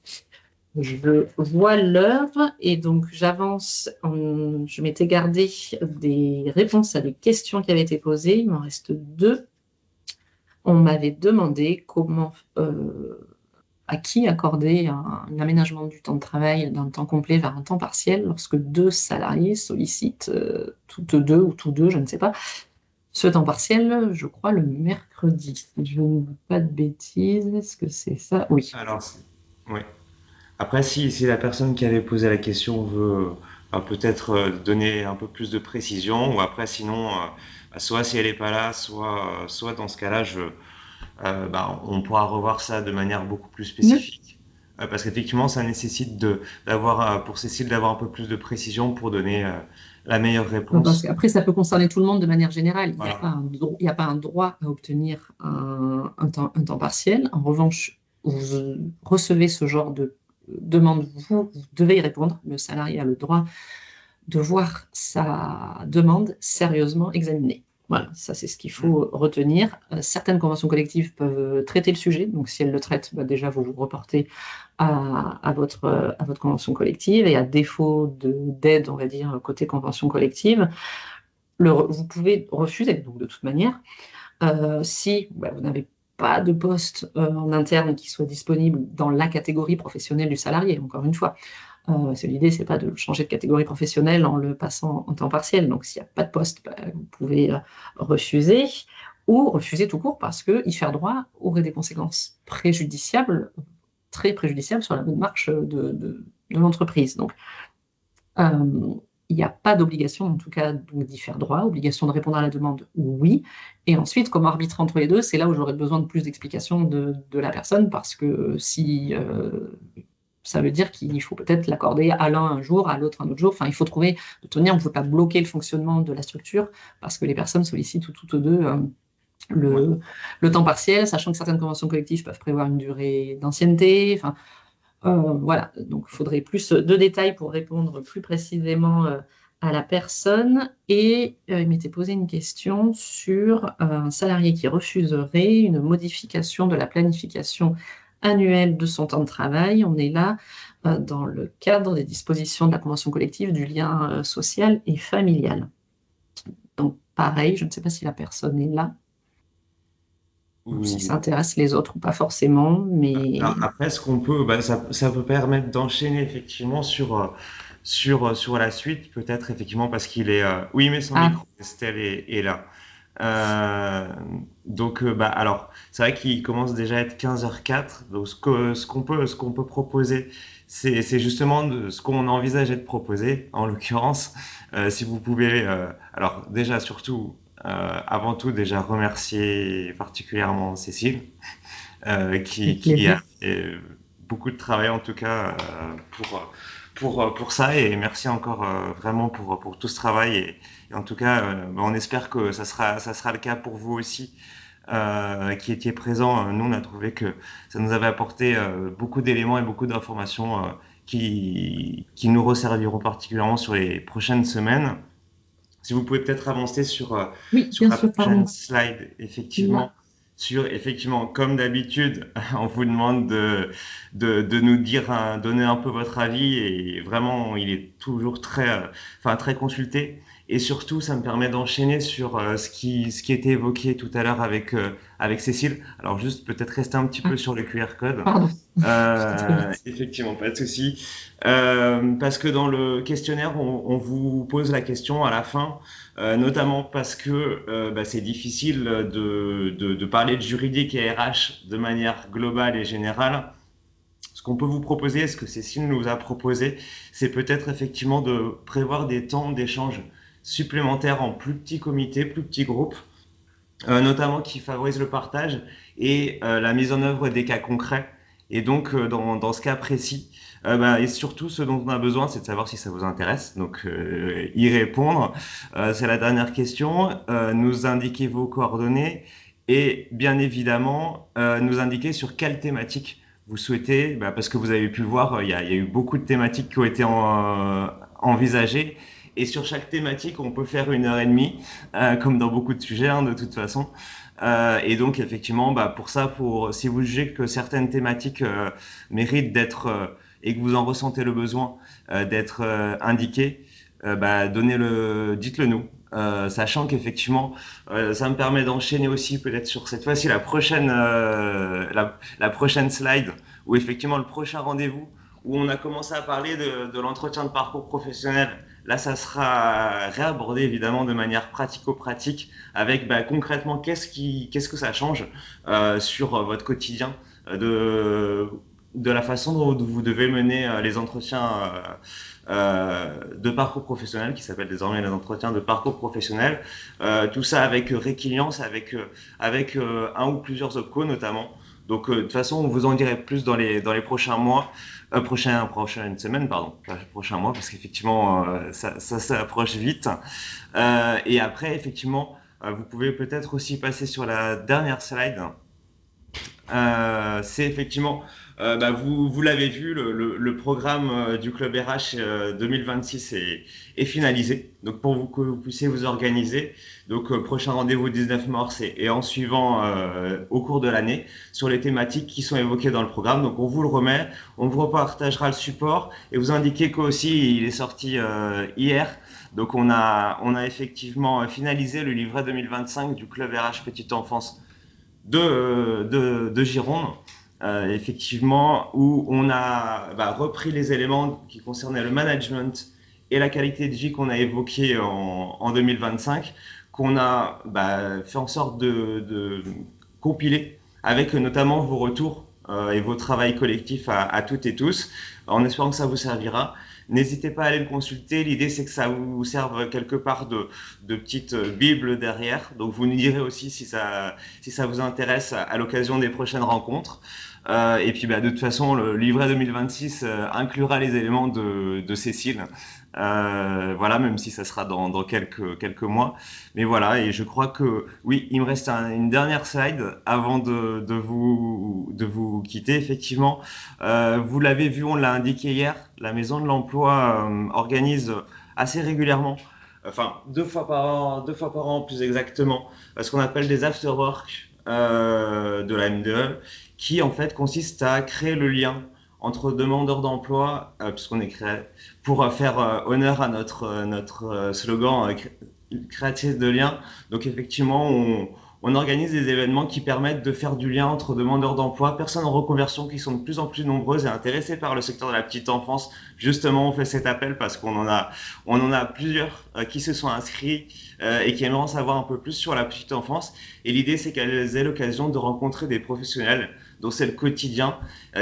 Speaker 3: Je vois l'heure et donc j'avance. Je m'étais gardé des réponses à des questions qui avaient été posées. Il m'en reste 2. On m'avait demandé à qui accorder un aménagement du temps de travail d'un temps complet vers un temps partiel lorsque 2 salariés sollicitent toutes 2 ou tous 2, je ne sais pas, ce temps partiel, je crois, le mercredi. Si je ne dis pas de bêtises, est-ce que c'est ça? Oui.
Speaker 1: Alors, oui. Après, si la personne qui avait posé la question veut peut-être donner un peu plus de précision, ou après, sinon, soit si elle n'est pas là, soit dans ce cas-là, on pourra revoir ça de manière beaucoup plus spécifique. parce qu'effectivement, ça nécessite pour Cécile d'avoir un peu plus de précision pour donner la meilleure
Speaker 3: Parce
Speaker 1: réponse.
Speaker 3: qu'après, ça peut concerner tout le monde de manière générale. Il n'y a
Speaker 1: Voilà.
Speaker 3: il n'y a pas un droit à obtenir un temps partiel. En revanche, vous recevez ce genre de demande, vous devez y répondre. Le salarié a le droit de voir sa demande sérieusement examinée. Voilà, ça c'est ce qu'il faut retenir. Certaines conventions collectives peuvent traiter le sujet, donc si elles le traitent, déjà vous vous reportez à votre convention collective, et à défaut d'aide, on va dire, côté convention collective, vous pouvez refuser, donc de toute manière. Si vous n'avez pas de poste en interne qui soit disponible dans la catégorie professionnelle du salarié, encore une fois. L'idée, c'est pas de changer de catégorie professionnelle en le passant en temps partiel. Donc, s'il n'y a pas de poste, vous pouvez refuser ou refuser tout court parce que y faire droit aurait des conséquences préjudiciables, très préjudiciables sur la bonne marche de l'entreprise. Donc, il n'y a pas d'obligation, en tout cas, d'y faire droit. Obligation de répondre à la demande, oui. Et ensuite, comme arbitre entre les deux, c'est là où j'aurais besoin de plus d'explications de la personne, parce que si ça veut dire qu'il faut peut-être l'accorder à l'un un jour, à l'autre un autre jour. Enfin, il faut trouver, de tenir, on ne peut pas bloquer le fonctionnement de la structure, parce que les personnes sollicitent toutes deux le temps partiel, sachant que certaines conventions collectives peuvent prévoir une durée d'ancienneté. Enfin, voilà, donc il faudrait plus de détails pour répondre plus précisément à la personne. Et il m'était posé une question sur un salarié qui refuserait une modification de la planification annuelle de son temps de travail. On est là dans le cadre des dispositions de la convention collective du lien social et familial. Donc pareil, je ne sais pas si la personne est là. Ou si ça intéresse les autres ou pas forcément, mais...
Speaker 1: Après, ce qu'on peut, ça peut permettre d'enchaîner effectivement sur la suite, peut-être effectivement parce qu'il est... Oui, mais son micro, Estelle est là. Donc, alors, c'est vrai qu'il commence déjà à être 15h04, donc ce qu'on peut proposer, c'est justement ce qu'on envisageait de proposer, en l'occurrence, si vous pouvez... alors, déjà, surtout... avant tout, déjà remercier particulièrement Cécile, qui a fait beaucoup de travail en tout cas pour ça, et merci encore vraiment pour tout ce travail, et en tout cas on espère que ça sera le cas pour vous aussi, qui étiez présents. Nous, on a trouvé que ça nous avait apporté beaucoup d'éléments et beaucoup d'informations qui nous resserviront particulièrement sur les prochaines semaines. Si vous pouvez peut-être avancer sur la prochaine slide, effectivement. Effectivement, comme d'habitude, on vous demande de nous donner un peu votre avis, et vraiment, il est toujours très consulté. Et surtout, ça me permet d'enchaîner sur ce qui était évoqué tout à l'heure avec Cécile. Alors, juste peut-être rester un petit peu sur le QR code.
Speaker 3: Pardon.
Speaker 1: Effectivement, pas de souci. Parce que dans le questionnaire, on vous pose la question à la fin, notamment parce que c'est difficile de parler de juridique et RH de manière globale et générale. Ce qu'on peut vous proposer, ce que Cécile nous a proposé, c'est peut-être effectivement de prévoir des temps d'échange supplémentaires en plus petits comités, plus petits groupes, notamment qui favorisent le partage et la mise en œuvre des cas concrets. Et donc, dans ce cas précis, et surtout, ce dont on a besoin, c'est de savoir si ça vous intéresse. Donc, y répondre. C'est la dernière question. Nous indiquer vos coordonnées et, bien évidemment, nous indiquer sur quelle thématique vous souhaitez. Parce que vous avez pu le voir, il y a eu beaucoup de thématiques qui ont été envisagées. Et sur chaque thématique, on peut faire 1h30, comme dans beaucoup de sujets, de toute façon. Et donc, effectivement, pour ça, si vous jugez que certaines thématiques méritent d'être, et que vous en ressentez le besoin d'être indiquées, dites-le nous. Sachant qu'effectivement, ça me permet d'enchaîner aussi peut-être sur cette fois-ci la prochaine slide, où effectivement le prochain rendez-vous, où on a commencé à parler de l'entretien de parcours professionnel. Là, ça sera réabordé évidemment de manière pratico-pratique, avec concrètement qu'est-ce que ça change sur votre quotidien, de la façon dont vous devez mener les entretiens de parcours professionnel, qui s'appellent désormais les entretiens de parcours professionnel. Tout ça avec résilience, avec un ou plusieurs OPCO notamment. Donc, de toute façon, on vous en dirait plus dans les prochains mois, prochaines semaines, pardon, pas prochains mois, parce qu'effectivement, ça s'approche vite. Et après, effectivement, vous pouvez peut-être aussi passer sur la dernière slide. C'est effectivement, vous l'avez vu, le programme du Club RH 2026 est finalisé. Donc pour que vous puissiez vous organiser, donc prochain rendez-vous 19 mars et en suivant au cours de l'année sur les thématiques qui sont évoquées dans le programme. Donc on vous le remet, on vous repartagera le support et vous indiquer qu'aussi il est sorti hier. Donc on a effectivement finalisé le livret 2025 du Club RH Petite Enfance de Gironde, effectivement, où on a repris les éléments qui concernaient le management et la qualité de vie qu'on a évoqué en 2025, qu'on a fait en sorte de compiler avec notamment vos retours et vos travails collectifs à toutes et tous, en espérant que ça vous servira. N'hésitez pas à aller le consulter. L'idée, c'est que ça vous serve quelque part de petite bible derrière. Donc, vous nous direz aussi si ça vous intéresse à l'occasion des prochaines rencontres. Et puis, de toute façon, le livret 2026 inclura les éléments de Cécile. Voilà, même si ça sera dans quelques mois. Mais voilà, et je crois que, oui, il me reste une dernière slide avant de vous quitter, effectivement. Vous l'avez vu, on l'a indiqué hier, la Maison de l'Emploi organise assez régulièrement, enfin 2 fois par an plus exactement, ce qu'on appelle des after-work de la MDE, qui en fait consiste à créer le lien entre demandeurs d'emploi, puisqu'on est créé, pour faire honneur à notre slogan créatrice de liens. Donc effectivement, on organise des événements qui permettent de faire du lien entre demandeurs d'emploi, personnes en reconversion qui sont de plus en plus nombreuses et intéressées par le secteur de la petite enfance. Justement, on fait cet appel parce qu'on en a plusieurs qui se sont inscrits et qui aimeraient en savoir un peu plus sur la petite enfance. Et l'idée, c'est qu'elles aient l'occasion de rencontrer des professionnels dont c'est le quotidien,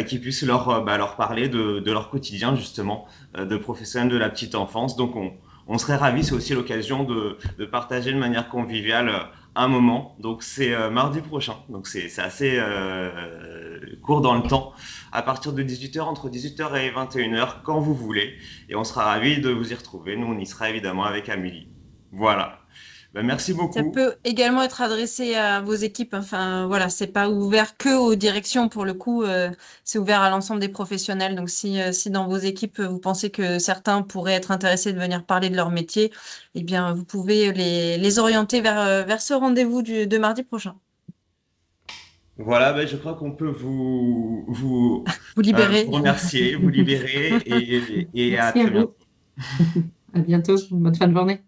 Speaker 1: qui puissent leur parler de leur quotidien, justement, de professionnels de la petite enfance. Donc, on serait ravis, c'est aussi l'occasion de partager de manière conviviale un moment. Donc, c'est mardi prochain. Donc, c'est assez court dans le temps, à partir de 18h, entre 18h et 21h, quand vous voulez. Et on sera ravis de vous y retrouver. Nous, on y sera évidemment avec Amélie. Voilà. Merci beaucoup.
Speaker 2: Ça peut également être adressé à vos équipes. Enfin, voilà, c'est pas ouvert que aux directions pour le coup. C'est ouvert à l'ensemble des professionnels. Donc, si dans vos équipes, vous pensez que certains pourraient être intéressés de venir parler de leur métier, eh bien, vous pouvez les orienter vers ce rendez-vous de mardi prochain.
Speaker 1: Voilà, je crois qu'on peut vous
Speaker 2: libérer.
Speaker 1: Vous remercier, vous libérer et à
Speaker 3: Merci
Speaker 1: très
Speaker 3: à vous.
Speaker 1: bientôt.
Speaker 3: À bientôt. Bonne fin de journée.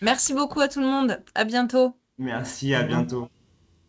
Speaker 2: Merci beaucoup à tout le monde. À bientôt.
Speaker 1: Merci, à bientôt.